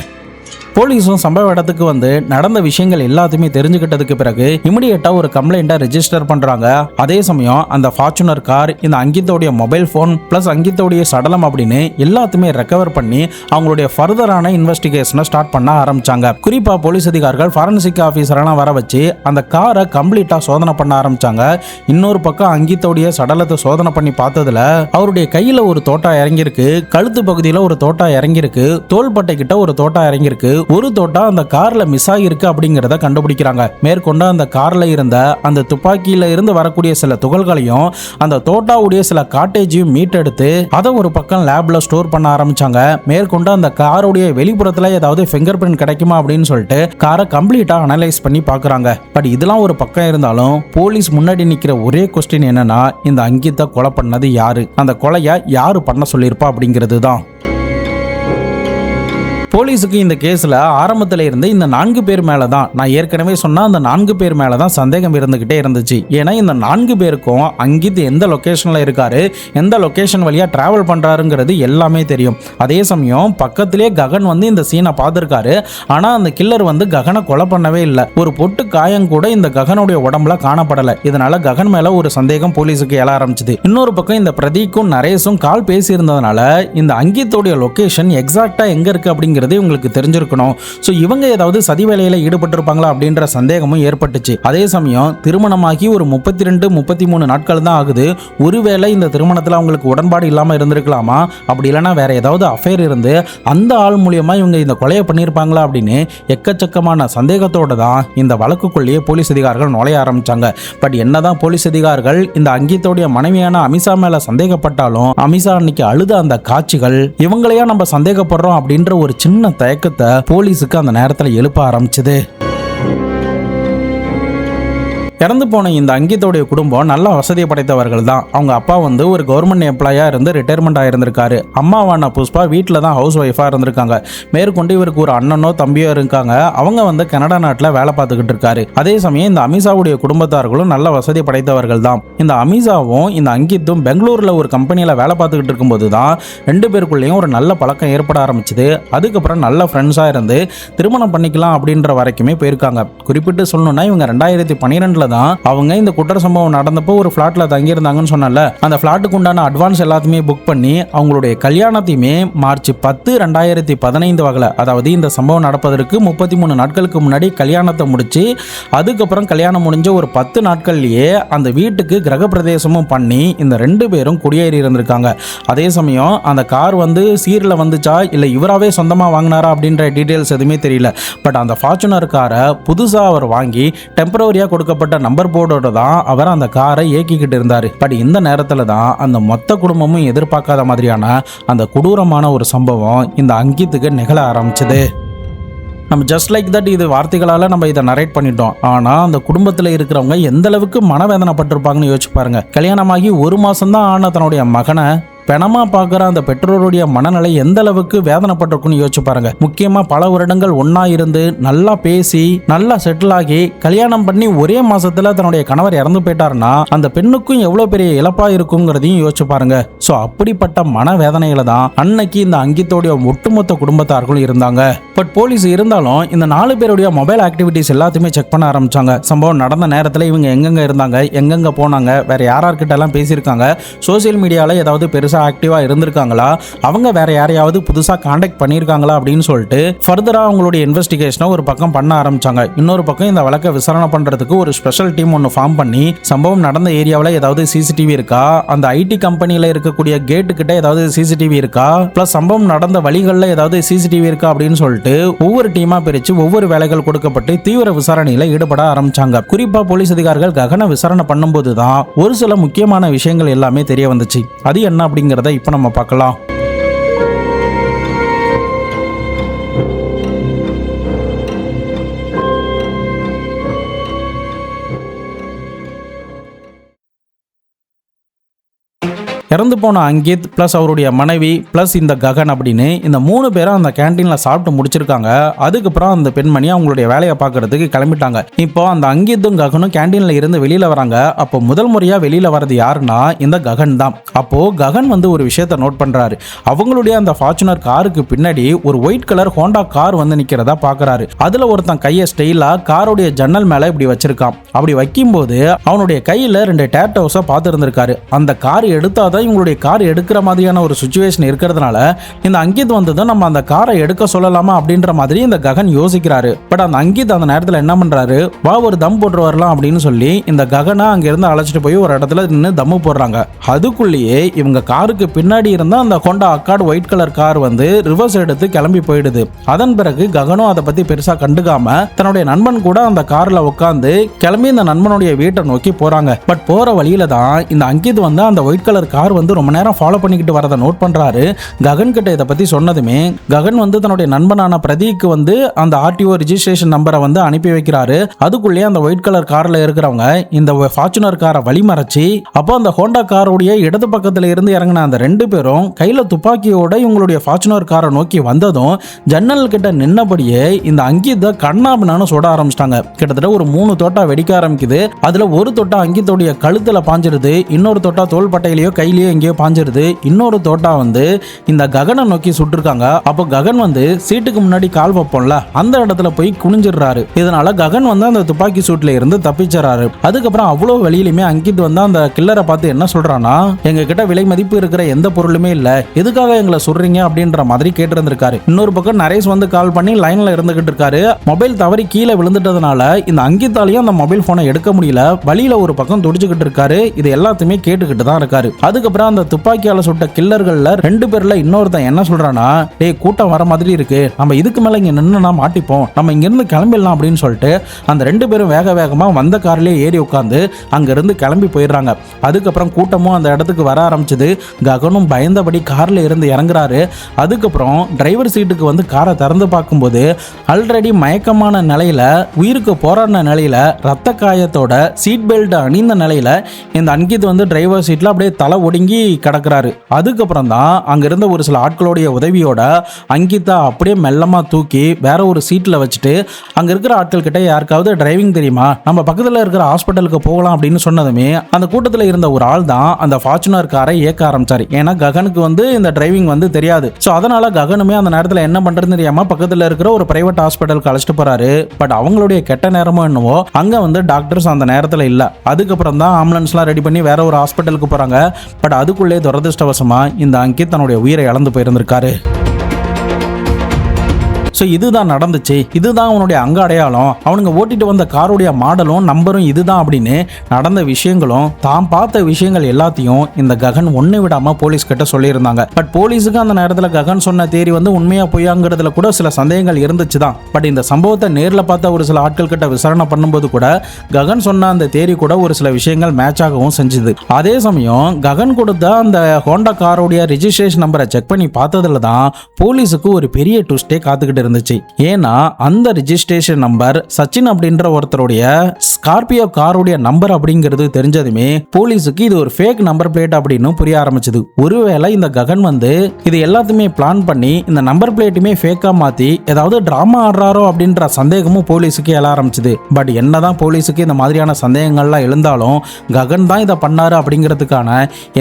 போலீஸும் சம்பவ இடத்துக்கு வந்து நடந்த விஷயங்கள் எல்லாத்தையுமே தெரிஞ்சுக்கிட்டதுக்கு பிறகு இமிடியேட்டா ஒரு கம்ப்ளைண்ட்டை ரெஜிஸ்டர் பண்றாங்க. அதே சமயம் அந்த ஃபார்ச்சுனர் கார், இந்த அங்கித்தோடைய மொபைல் போன் பிளஸ் அங்கித்தோடைய சடலம் அப்படின்னு எல்லாத்தையுமே ரெக்கவர் பண்ணி அவங்களுடைய ஃபர்தரான இன்வெஸ்டிகேஷனை ஸ்டார்ட் பண்ண ஆரம்பிச்சாங்க. குறிப்பா போலீஸ் அதிகாரிகள் ஃபாரன்சிக் ஆஃபீஸரெல்லாம் வர வச்சு அந்த காரை கம்ப்ளீட்டா சோதனை பண்ண ஆரம்பிச்சாங்க. இன்னொரு பக்கம் அங்கித்தோடைய சடலத்தை சோதனை பண்ணி பார்த்ததுல அவருடைய கையில ஒரு தோட்டா இறங்கியிருக்கு, கழுத்து பகுதியில் ஒரு தோட்டா இறங்கியிருக்கு, தோள்பட்டை கிட்ட ஒரு தோட்டா இறங்கியிருக்கு, ஒரு தோட்டா அந்த கார்ல மிஸ் ஆகிருக்கு அப்படிங்கறத கண்டுபிடிக்கிறாங்க. மேற்கொண்டு அந்த கார்ல இருந்த அந்த துப்பாக்கியில இருந்து வரக்கூடிய சில துகள்களையும் அந்த தோட்டாவுடைய சில காட்டேஜையும் மீட்டெடுத்து அதை ஒரு பக்கம் லேப்ல ஸ்டோர் பண்ண ஆரம்பிச்சாங்க. மேற்கொண்டு அந்த காருடைய வெளிப்புறத்துல ஏதாவது ஃபிங்கர் பிரிண்ட் கிடைக்குமா அப்படின்னு சொல்லிட்டு காரை கம்ப்ளீட்டா அனலைஸ் பண்ணி பாக்குறாங்க. பட் இதெல்லாம் ஒரு பக்கம் இருந்தாலும் போலீஸ் முன்னாடி நிக்கிற ஒரே கொஸ்டின் என்னன்னா, இந்த அங்கித்தை கொலை பண்ணது யாரு, அந்த கொலையை யாரு பண்ண சொல்லியிருப்பா அப்படிங்கிறது தான். போலீஸுக்கு இந்த கேஸில் ஆரம்பத்தில் இருந்து இந்த 4 பேர் மேலே தான், நான் ஏற்கனவே சொன்ன அந்த 4 பேர் மேலே தான் சந்தேகம் இருந்துக்கிட்டே இருந்துச்சு. ஏன்னா இந்த 4 பேருக்கும் அங்கித் எந்த லொக்கேஷனில் இருக்காரு, எந்த லொக்கேஷன் வழியாக ட்ராவல் பண்ணுறாருங்கிறது எல்லாமே தெரியும். அதே சமயம் பக்கத்திலே ககன் வந்து இந்த சீனை பார்த்துருக்காரு. ஆனால் அந்த கில்லர் வந்து ககனை கொலை பண்ணவே இல்லை. ஒரு பொட்டு காயம் கூட இந்த ககனுடைய உடம்புல காணப்படலை. இதனால ககன் மேலே ஒரு சந்தேகம் போலீஸுக்கு எழ ஆரம்பிச்சுது. இன்னொரு பக்கம் இந்த பிரதீக்கும் நரேஷும் கால் பேசியிருந்ததுனால இந்த அங்கித்தோடைய லொக்கேஷன் எக்ஸாக்டாக எங்கே இருக்குது அப்படிங்கிறது உங்களுக்கு தெரிஞ்சிருக்கணும். ஸோ இவங்க ஏதாவது சதி வேலையில் ஈடுபட்டிருப்பாங்களா அப்படின்ற சந்தேகமும் ஏற்பட்டுச்சு. அதே சமயம் திருமணமாகி ஒரு 32-33 நாட்கள் தான் ஆகுது. ஒருவேளை இந்த திருமணத்தில் அவங்களுக்கு உடன்பாடு இல்லாமல் இருந்திருக்கலாமா, அப்படி இல்லைன்னா வேற ஏதாவது அஃபேர் இருந்து அந்த ஆள் மூலியமா இவங்க இந்த கொலையை பண்ணியிருப்பாங்களா அப்படின்னு எக்கச்சக்கமான சந்தேகத்தோடு தான் இந்த வழக்குக்குள்ளேயே போலீஸ் அதிகாரிகள் நுழைய ஆரம்பிச்சாங்க. பட் என்னதான் போலீஸ் அதிகாரிகள் இந்த அங்கித்தோடைய மனைவியான அமிஷா மேல சந்தேகப்பட்டாலும் அமிஷா அன்னைக்கு அழுத அந்த காட்சிகள் இவங்களையா நம்ம சந்தேகப்படுறோம் அப்படின்ற ஒரு சின்ன தயக்கத்தை போலீஸுக்கு அந்த நேரத்தில் எழுப்ப ஆரம்பிச்சது. இறந்து போன இந்த அங்கித்தோடைய குடும்பம் நல்ல வசதியை படைத்தவர்கள் தான். அவங்க அப்பா வந்து ஒரு கவர்மெண்ட் எம்ப்ளாயா இருந்து ரிட்டையர்மெண்ட் ஆயிருந்திருக்காரு. அம்மாவான புஷ்பா வீட்டில் தான் ஹவுஸ் ஒய்ஃபாக இருந்திருக்காங்க. மேற்கொண்டு இவருக்கு ஒரு அண்ணனோ தம்பியோ இருக்காங்க. அவங்க வந்து கனடா நாட்டில் வேலை பார்த்துக்கிட்டு இருக்காரு. அதே சமயம் இந்த அமிஷாவுடைய குடும்பத்தார்களும் நல்ல வசதி படைத்தவர்கள் தான். இந்த அமிஷாவும் இந்த அங்கித்தும் பெங்களூரில் ஒரு கம்பெனியில் வேலை பார்த்துக்கிட்டு இருக்கும்போது தான் 2 பேருக்குள்ளேயும் ஒரு நல்ல பழக்கம் ஏற்பட ஆரம்பிச்சுது. அதுக்கப்புறம் நல்ல ஃப்ரெண்ட்ஸாக இருந்து திருமணம் பண்ணிக்கலாம் அப்படின்ற வரைக்குமே போயிருக்காங்க. குறிப்பிட்டு சொல்லணும்னா இவங்க 2012 அவங்க இந்த குற்ற சம்பவம் நடந்தப்போ ஒரு ஃபிளாட்ல தங்கியிருந்தாங்கன்னு சொன்னல, அந்த ஃபிளாட்டுக்கு உண்டான அட்வான்ஸ் எல்லாத்தையுமே புக் பண்ணி அவங்களுடைய கல்யாணத்தையுமே மார்ச் 10, 2015 வகல, அதாவது இந்த சம்பவம் நடப்பதற்கு 33 நாட்களுக்கு முன்னாடி கல்யாணத்தை முடிச்சு அதுக்கப்புறம் கல்யாணம் முடிஞ்ச ஒரு 10 நாட்கள்லயே அந்த வீட்டுக்கு கிரக பிரவேசமும் பண்ணி இந்த 2 பேரும் குடியேறி இருந்திருக்காங்க. அதே சமயம் அந்த கார் வந்து சீரில் வந்துச்சா இல்லை இவராகவே சொந்தமாக வாங்கினாரா அப்படின்ற டீட்டெயில்ஸ் எதுவுமே தெரியல. பட் அந்த ஃபார்ச்சுனர் காரை புதுசாக அவர் வாங்கி டெம்பரவரியாக கொடுக்கப்பட்ட நம்பர் போர்டோட தான் அவர் அந்த காரை இயக்கிக்கிட்டு இருந்தார். பட் இந்த நேரத்தில் தான் அந்த மொத்த குடும்பமும் எதிர்பார்க்காத மாதிரியான அந்த கொடூரமான ஒரு சம்பவம் இந்த அங்கித்துக்கு நிகழ ஆரம்பிச்சது. நம்ம ஜஸ்ட் லைக் தட் இது வார்த்தைகளால் நம்ம இதை நரேட் பண்ணிட்டோம். ஆனால் அந்த குடும்பத்தில் இருக்கிறவங்க எந்த அளவுக்கு மனவேதனைப்பட்டிருப்பாங்கன்னு யோசிச்சு பாருங்க. கல்யாணமாகி 1 மாதம் தான் ஆன தன்னுடைய மகனை பெணமா பார்க்குற அந்த பெற்றோருடைய மனநிலை எந்த அளவுக்கு வேதனைப்பட்டிருக்குன்னு யோசிச்சு பாருங்க. முக்கியமா பல வருடங்கள் ஒன்னா இருந்து நல்லா பேசி நல்லா செட்டில் ஆகி கல்யாணம் பண்ணி ஒரே மாசத்துல தன்னுடைய கணவர் இறந்து போயிட்டாருன்னா அந்த பெண்ணுக்கும் எவ்வளவு பெரிய இழப்பா இருக்குங்கிறதையும் யோசிச்சு பாருங்க. ஸோ அப்படிப்பட்ட மனவேதனையில தான் அன்னைக்கு இந்த அங்கித்தோடைய ஒட்டுமொத்த குடும்பத்தார்களும் இருந்தாங்க. பட் போலீஸ் இருந்தாலும் இந்த 4 பேருடைய மொபைல் ஆக்டிவிட்டிஸ் எல்லாத்தையுமே செக் பண்ண ஆரம்பிச்சாங்க. சம்பவம் நடந்த நேரத்தில் இவங்க எங்கெங்க இருந்தாங்க, எங்கெங்க போனாங்க, வேற யார்கிட்ட எல்லாம் பேசியிருக்காங்க, சோசியல் மீடியால ஏதாவது பெருசா ஆக்டிவா இருந்திருக்காங்களா, அவங்க வேற யாரையாவது புதுசா கான்டாக்ட் பண்ணியிருக்காங்களா அப்படின்னு சொல்லிட்டு ஃபர்தரா அவங்களுடைய இன்வெஸ்டிகேஷனை ஒரு பக்கம் பண்ண ஆரம்பிச்சாங்க. இன்னொரு பக்கம் இந்த வழக்கை விசாரணை பண்றதுக்கு ஒரு ஸ்பெஷல் டீம் ஒன்று ஃபார்ம் பண்ணி சம்பவம் நடந்த ஏரியாவில் ஏதாவது சிசிடிவி இருக்கா, அந்த ஐடி கம்பெனியில் இருக்கக்கூடிய கேட்டு கிட்ட ஏதாவது சிசிடிவி இருக்கா, பிளஸ் சம்பவம் நடந்த வழிகளில் ஏதாவது சிசிடிவி இருக்கா அப்படின்னு சொல்லிட்டு ஒவ்வொரு டீமா பிரிச்சு ஒவ்வொரு வேலைகள் கொடுக்கப்பட்டு தீவிர விசாரணையில ஈடுபட ஆரம்பிச்சாங்க. குறிப்பா போலீஸ் அதிகாரிகள் ககன விசாரணை பண்ணும்போது தான் ஒரு சில முக்கியமான விஷயங்கள் எல்லாமே தெரிய வந்துச்சு. அது என்ன அப்படிங்கிறத இப்போ நம்ம பார்க்கலாம். இறந்து போன அங்கித் பிளஸ் அவருடைய மனைவி பிளஸ் இந்த ககன் அப்படின்னு இந்த 3 பேரும் அந்த கேண்டீன்ல சாப்பிட்டு முடிச்சிருக்காங்க. அதுக்கப்புறம் அந்த பெண்மணி அவங்களுடைய வேலையை பார்க்கறதுக்கு கிளம்பிட்டாங்க. இப்போ அந்த அங்கித்தும் ககனும் கேண்டீன்ல இருந்து வெளியில வராங்க. அப்போ முதல் முறையா வெளியில வரது யாருன்னா இந்த ககன் தான். அப்போ ககன் வந்து ஒரு விஷயத்தை நோட் பண்றாரு. அவங்களுடைய அந்த ஃபார்ச்சுனர் காருக்கு பின்னாடி ஒரு ஒயிட் கலர் ஹோண்டா கார் வந்து நிக்கிறதா பாக்குறாரு. அதுல ஒருத்தன் கையை ஸ்டைலா காரோடைய ஜன்னல் மேல இப்படி வச்சிருக்கான். அப்படி வைக்கும்போது அவனுடைய கையில 2 டேட்டோஸை பார்த்து இருந்திருக்காரு. அந்த கார் எடுத்தாதான் இவங்களுடைய கார் எடுக்கிற மாதிரியான ஒரு சுச்சுவேஷன் இருக்கிறதுனால இந்த அங்கித் வந்ததும் நம்ம அந்த காரை எடுக்க சொல்லலாமா அப்படின்ற மாதிரி இந்த ககன் யோசிக்கிறாரு. பட் அந்த அங்கித் அந்த நேரத்தில் என்ன பண்றாரு, வா ஒரு தம் போட்டு வரலாம் அப்படின்னு சொல்லி இந்த ககனை அங்க இருந்து அழைச்சிட்டு போய் ஒரு இடத்துல நின்று தம்மு போடுறாங்க. அதுக்குள்ளேயே இவங்க காருக்கு பின்னாடி இருந்த அந்த Honda Accord white colour car வந்து ரிவர்ஸ் எடுத்து கிளம்பி போயிடுது. அதன் பிறகு ககனும் அதை பத்தி பெருசா கண்டுக்காம தன்னுடைய நண்பன் கூட அந்த கார்ல உட்காந்து கிளம்பி இந்த நண்பனுடைய வீட்டை நோக்கி போறாங்க. பட் போற வழியில தான் இந்த அங்கித் வந்து அந்த ஒயிட் கலர் கார் வந்து ரொம்ப நேரம் ஃபாலோ பண்ணிக்கிட்டு வரதை நோட் பண்றாரு. ககன் கிட்ட இதை பத்தி சொன்னதுமே ககன் வந்து தன்னுடைய நண்பனான பிரதீக்கு வந்து அந்த ஆர்டிஓ ரிஜிஸ்ட்ரேஷன் நம்பரை வந்து அனுப்பி வைக்கிறாரு. அதுக்குள்ளேயே அந்த ஒயிட் கலர் கார்ல இருக்கிறவங்க இந்த ஃபார்ச்சுனர் காரை வழிமறைச்சி அப்போ அந்த ஹோண்டா காரோடைய இடது பக்கத்துல இருந்து இறங்கின அந்த 2 பேரும் கையில துப்பாக்கியோட இவங்களுடைய ஃபார்ச்சுனர் காரை நோக்கி வந்ததும் ஜன்னல் கிட்ட நின்னபடியே இந்த அங்கித்தை கண்ணாபின்னு சுட ஆரம்பிச்சிட்டாங்க. கிட்டத்தட்ட ஒரு 3 தோட்டா வெடிக்க ஆரம்பிக்குது. அதுல ஒரு தோட்டா அங்கித்தோடைய கழுத்துல பாஞ்சிருது, இன்னொரு தோட்டா தோள்பட்டையிலயோ கையிலயோ எங்கேயோ பாஞ்சிருது, இன்னொரு தோட்டா வந்து இந்த ககனை நோக்கி சுட்டிருக்காங்க. அப்போ ககன் வந்து சீட்டுக்கு முன்னாடி கால் வைப்போம்ல அந்த இடத்துல போய் குனிஞ்சிடுறாரு. இதனால ககன் வந்து அந்த துப்பாக்கி சூட்ல இருந்து தப்பிச்சிடறாரு. அதுக்கப்புறம் அவ்வளோ வெளியிலுமே அங்கித் வந்து அந்த கில்லரை பார்த்து என்ன சொல்றானா, எங்க கிட்ட விலை மதிப்பு இருக்கிற எந்த பொருளுமே இல்ல, எதுக்காக எங்களை சொல்றீங்க அப்படின்ற மாதிரி கேட்டிருந்திருக்காரு. இன்னொரு பக்கம் நரேஷ் வந்து கால் பண்ணி லைன்ல இருந்துகிட்டு இருக்காரு. மொபைல் தவறி கீழே விழுந்துட்டதுனால இந்த அங்கித்தாலையும் அந்த மொபைல் போனை எடுக்க முடியல. வழியில ஒரு பக்கம் துடிச்சுக்கிட்டு இருக்காரு. இது எல்லாத்தையுமே கேட்டுக்கிட்டு தான் இருக்காரு. அதுக்கப்புறம் அந்த துப்பாக்கியால சுட்ட கில்லர்கள்ல 2 பேர்ல இன்னொருத்தன் என்ன சொல்றானா, டேய் கூட்டம் வர மாதிரி இருக்கு, நம்ம இதுக்கு மேல இங்க நின்னு மாட்டிப்போம், நம்ம இங்க இருந்து கிளம்பிடலாம் அப்படின்னு சொல்லிட்டு அந்த 2 பேரும் வேக வேகமா வந்த கார்லயே ஏறி உட்காந்து அங்க இருந்து கிளம்பி போயிடுறாங்க. அதுக்கப்புறம் கூட்டமும் அந்த இடத்துக்கு வர ஆரம்பிச்சது. ககனும் பயந்தபடி கார்ல இருந்து இறங்குறாரு. அதுக்கப்புறம் டிரைவர் சீட்டுக்கு வந்து காரை திறந்து பார்க்கும்போது ஆல்ரெடி மயக்கமான நிலையில உயிருக்கு போராடின நிலையில ரத்த காயத்தோட சீட் பெல்ட் அணிந்த நிலையில இந்த அங்கித் வந்து டிரைவர் சீட்ல அப்படியே தலை ஒடுங்கி கிடக்குறாரு. அதுக்கப்புறம் தான் அங்க இருந்த ஒரு சில ஆட்களுடைய உதவியோட அங்கிதா அப்படியே மெல்லமா தூக்கி வேற ஒரு சீட்ல வச்சுட்டு அங்க இருக்கிற ஆட்கள் கிட்ட யாருக்காவது டிரைவிங் தெரியுமா, நம்ம பக்கத்துல இருக்கிற ஹாஸ்பிட்டலுக்கு போகலாம் அப்படின்னு சொன்னதுமே அந்த கூட்டத்தில் இருந்த ஒரு ஆள் தான் அந்த ஃபார்ச்சுனர் காரை இயக்க ஆரம்பிச்சாரு. ஏன்னா ககனுக்கு வந்து இந்த டிரைவிங் வந்து தெரியாது. ஸோ அதனால ககனுமே அந்த நேரத்தில் என்ன பண்றதுன்னு தெரியாம பக்கத்தில் இருக்கிற ஒரு பிரைவேட் ஹாஸ்பிட்டலுக்கு அழைச்சிட்டு போறாரு. பட் அவங்களுடைய கெட்ட நேரமோ என்னவோ அங்க வந்து டாக்டர்ஸ் அந்த நேரத்தில் இல்ல. அதுக்கப்புறம் தான் ஆம்புலன்ஸ்லாம் ரெடி பண்ணி வேற ஒரு ஹாஸ்பிட்டலுக்கு போறாங்க. பட் அதுக்குள்ளே துரதிருஷ்டவசமா இந்த அங்கித் தன்னுடைய உயிரை இழந்து போயிருந்திருக்காரு. ஸோ இதுதான் நடந்துச்சு, இதுதான் அவனுடைய அங்க அடையாளம், அவனுங்க ஓட்டிட்டு வந்த காரோடைய மாடலும் நம்பரும் இதுதான் அப்படின்னு நடந்த விஷயங்களும் தான் பார்த்த விஷயங்கள் எல்லாத்தையும் இந்த ககன் ஒன்று விடாம போலீஸ் கிட்ட சொல்லியிருந்தாங்க. பட் போலீஸுக்கு அந்த நேரத்தில் ககன் சொன்ன தேரி வந்து உண்மையா பொய்யாங்கிறதுல கூட சில சந்தேகங்கள் இருந்துச்சு தான். பட் இந்த சம்பவத்தை நேரில் பார்த்த ஒரு சில ஆட்கள் கிட்ட விசாரணை பண்ணும்போது கூட ககன் சொன்ன அந்த தேரி கூட ஒரு சில விஷயங்கள் மேட்ச் ஆகவும் செஞ்சுது. அதே சமயம் ககன் கொடுத்த அந்த ஹோண்டா காரோடைய ரிஜிஸ்ட்ரேஷன் நம்பரை செக் பண்ணி பார்த்ததுல தான் போலீஸுக்கு ஒரு பெரிய ட்விஸ்டே காத்துக்கிட்டு இருந்துச்சு. ஏன்னா அந்த ரிஜிஸ்ட்ரேஷன் நம்பர் சச்சின் அப்படின்ற ஒருத்தருடைய ஸ்கார்பியோ காருடைய நம்பர் அப்படிங்கிறது தெரிஞ்சதுமே போலீஸுக்கு இது ஒரு ஃபேக் நம்பர் பிளேட் அப்படின்னு புரிய ஆரம்பிச்சது. ஒருவேளை இந்த ககன் வந்து இது எல்லாத்தையுமே பிளான் பண்ணி இந்த நம்பர் பிளேட்டுமே ஃபேக்கா மாத்தி ஏதாவது டிராமா ஆடுறாரோ அப்படின்ற சந்தேகமும் போலீஸுக்கு எழ ஆரம்பிச்சது. பட் என்னதான் போலீஸுக்கு இந்த மாதிரியான சந்தேகங்கள்லாம் எழுந்தாலும் ககன் தான் இதை பண்ணாரு அப்படிங்கிறதுக்கான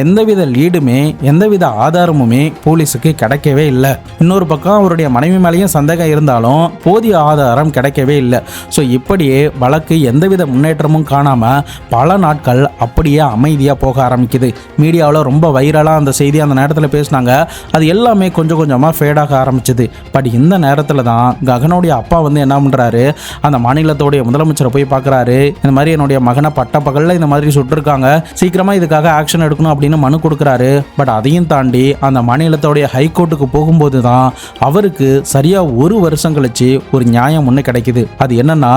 எந்தவித லீடுமே எந்தவித ஆதாரமுமே போலீஸுக்கு கிடைக்கவே இல்லை. இன்னொரு பக்கம் அவருடைய மனைவி மேலேயும் சந்தேகம் இருந்தாலும் போதிய ஆதாரம் கிடைக்கவே இல்லை. ஸோ இப்படியே வழக்கு எந்தவித முன்னேற்றமும் காணாம பல நாட்கள் அப்படியே அமைதியாக போக ஆரம்பிக்குது. மீடியாவில் ரொம்ப வைரலாக அந்த செய்தி அந்த நேரத்தில் பேசினாங்க. அது எல்லாமே கொஞ்சம் கொஞ்சமாக ஃபேடாக ஆரம்பிச்சது. பட் இந்த நேரத்தில் தான் ககனுடைய அப்பா வந்து என்ன பண்ணுறாரு, அந்த மாநிலத்தோடைய முதலமைச்சரை போய் பார்க்குறாரு. இந்த மாதிரி என்னுடைய மகனை பட்ட பகலில் இந்த மாதிரி சுட்டிருக்காங்க, சீக்கிரமாக இதுக்காக ஆக்ஷன் எடுக்கணும் அப்படின்னு மனு கொடுக்குறாரு. பட் அதையும் தாண்டி அந்த மாநிலத்தோடைய ஹைகோர்ட்டுக்கு போகும்போது தான் அவருக்கு சரியாக ஒரு வருஷம் கழிச்சு ஒரு நியாயம் ஒன்று கிடைக்குது. அது என்னன்னா,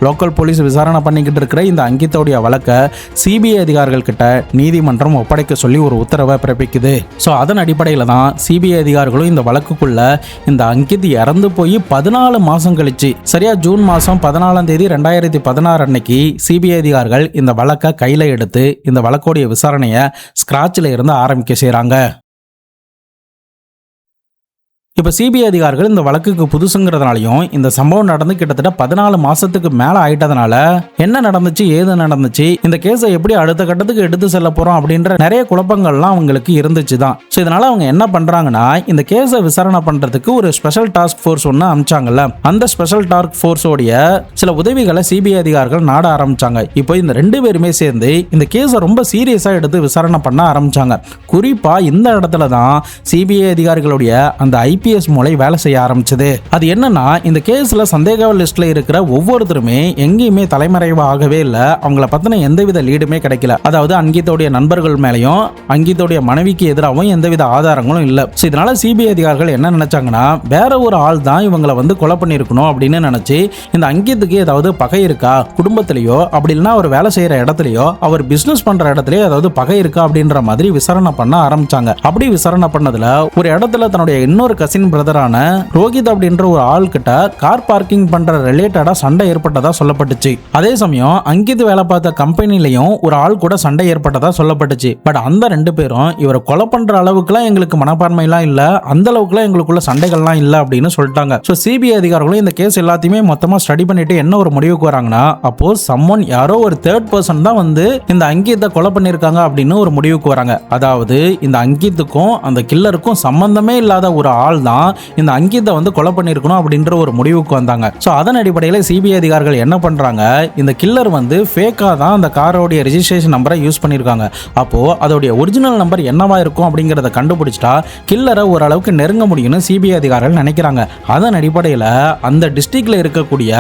லோக்கல் போலீஸ் விசாரணை பண்ணிக்கிட்டு இருக்கிற இந்த அங்கித்தோடைய வழக்கை சிபிஐ அதிகாரிகள் கிட்ட நீதிமன்றம் ஒப்படைக்க சொல்லி ஒரு உத்தரவை பிறப்பிக்குது. ஸோ அதன் அடிப்படையில் தான் சிபிஐ அதிகாரிகளும் இந்த வழக்குக்குள்ள இந்த அங்கித் இறந்து போய் 14 மாதம் கழிச்சு சரியா ஜூன் மாதம் 14ஆம் தேதி 2016 அன்னைக்கு சிபிஐ அதிகாரிகள் இந்த வழக்கை கையில் எடுத்து இந்த வழக்கோடைய விசாரணையை ஸ்கிராட்சில் இருந்து ஆரம்பிக்க செய்கிறாங்க. இப்போ சிபிஐ அதிகாரிகள் இந்த வழக்குக்கு புதுசுங்கிறதுனாலையும் இந்த சம்பவம் நடந்து கிட்டத்தட்ட 14 மாசத்துக்கு மேல ஆயிட்டதுனால என்ன நடந்துச்சு ஏது நடந்துச்சு இந்த கேஸை எப்படி அடுத்த கட்டத்துக்கு எடுத்து செல்ல போறோம் அப்படின்ற நிறைய குழப்பங்கள்லாம் அவங்களுக்கு இருந்துச்சு தான். ஸோ இதனால அவங்க என்ன பண்றாங்கன்னா இந்த கேஸை விசாரணை பண்றதுக்கு ஒரு ஸ்பெஷல் டாஸ்க் ஃபோர்ஸ் ஒன்று அனுப்பிச்சாங்கல்ல, அந்த ஸ்பெஷல் டாஸ்க் ஃபோர்ஸோடைய சில உதவிகளை சிபிஐ அதிகாரிகள் நாட ஆரம்பிச்சாங்க. இப்போ இந்த 2 பேருமே சேர்ந்து இந்த கேஸை ரொம்ப சீரியஸா எடுத்து விசாரணை பண்ண ஆரம்பிச்சாங்க. குறிப்பா இந்த இடத்துல தான் சிபிஐ அதிகாரிகளுடைய அந்த ஐபிஎஸ் மூளை வேலை செய்ய ஆரம்பிச்சது. அது என்னன்னா இந்த கேஸ்ல சந்தேக லிஸ்ட்ல இருக்கிற ஒவ்வொருத்தருமே எங்கேயுமே தலைமறைவா ஆகவே இல்லை. அவங்கள பத்தின எந்தவித லீடுமே கிடைக்கல. அதாவது அங்கித்தோடைய நண்பர்கள் மேலையும் அங்கித்தோடைய மனைவிக்கு எதிராகவும் எந்தவித ஆதாரங்களும் இல்லை. இதனால சிபிஐ அதிகாரிகள் என்ன நினைச்சாங்கன்னா வேற ஒரு ஆள் தான் இவங்களை வந்து கொலை பண்ணிருக்கணும் அப்படின்னு நினைச்சு இந்த அங்கித்துக்கு ஏதாவது பகை இருக்கா குடும்பத்திலேயோ அப்படி இல்லைன்னா அவர் வேலை செய்யற இடத்துலயோ அவர் பிசினஸ் பண்ற இடத்துலயோ ஏதாவது பகை இருக்கா அப்படின்ற மாதிரி விசாரணை பண்ண ஆரம்பிச்சாங்க. அப்படி விசாரணை பண்ணதுல ஒரு இடத்துல தன்னுடைய இன்னொரு கசின் பிரதரான ரோஹித் அப்படின்ற ஒரு ஆள் கிட்ட கார் பார்க்கிங் பண்ற ரிலேட்டடா சண்டை ஏற்பட்டதா சொல்லப்பட்டுச்சு. அதே சமயம் அங்கித் வேலை பார்த்த கம்பெனிலையும் ஒரு ஆள் கூட சண்டை ஏற்பட்டதா சொல்லப்பட்டுச்சு. பட் அந்த 2 பேரும் இவரை கொலை பண்ற அளவுக்குலாம் எங்களுக்கு மனப்பான்மை எல்லாம் இல்ல, அந்த அளவுக்குலாம் எங்களுக்குள்ள சண்டைகள்லாம் இல்ல அப்படின்னு சொல்லிட்டாங்க. ஸோ சிபிஐ அதிகாரிகளும் இந்த கேஸ் எல்லாத்தையுமே மொத்தமா ஸ்டடி பண்ணிட்டு என்ன ஒரு முடிவுக்கு வராங்கன்னா அப்போ சம்மன் யாரோ ஒரு தேர்ட் பர்சன் தான் வந்து இந்த அங்கித்தை கொலை பண்ணிருக்காங்க அப்படின்னு ஒரு முடிவுக்கு வராங்க. அதாவது இந்த அங்கித்துக்கும் அந்த கில்லருக்கும் சம்பந்தமே இல்லாத ஒரு ஆள் தான் இந்த அங்கித்தை வந்து கொலை பண்ணிருக்கணும் அப்படின்ற ஒரு முடிவுக்கு வந்தாங்க. ஸோ அதன் அடிப்படையில் சிபிஐ அதிகாரிகள் என்ன பண்றாங்க, இந்த கில்லர் வந்து ஃபேக்கா தான் அந்த காரோடைய ரெஜிஸ்ட்ரேஷன் நம்பரை யூஸ் பண்ணிருக்காங்க. அப்போ அதோடைய ஒரிஜினல் நம்பர் என்னவா இருக்கும் அப்படிங்கறத கண்டுபிடிச்சிட்டா கில்லரை ஓரளவுக்கு நெருங்க முடியும்னு சிபிஐ அதிகாரிகள் நினைக்கிறாங்க. அதன் அடிப்படையில் அந்த டிஸ்ட்ரிக்ட்ல இருக்கக்கூடிய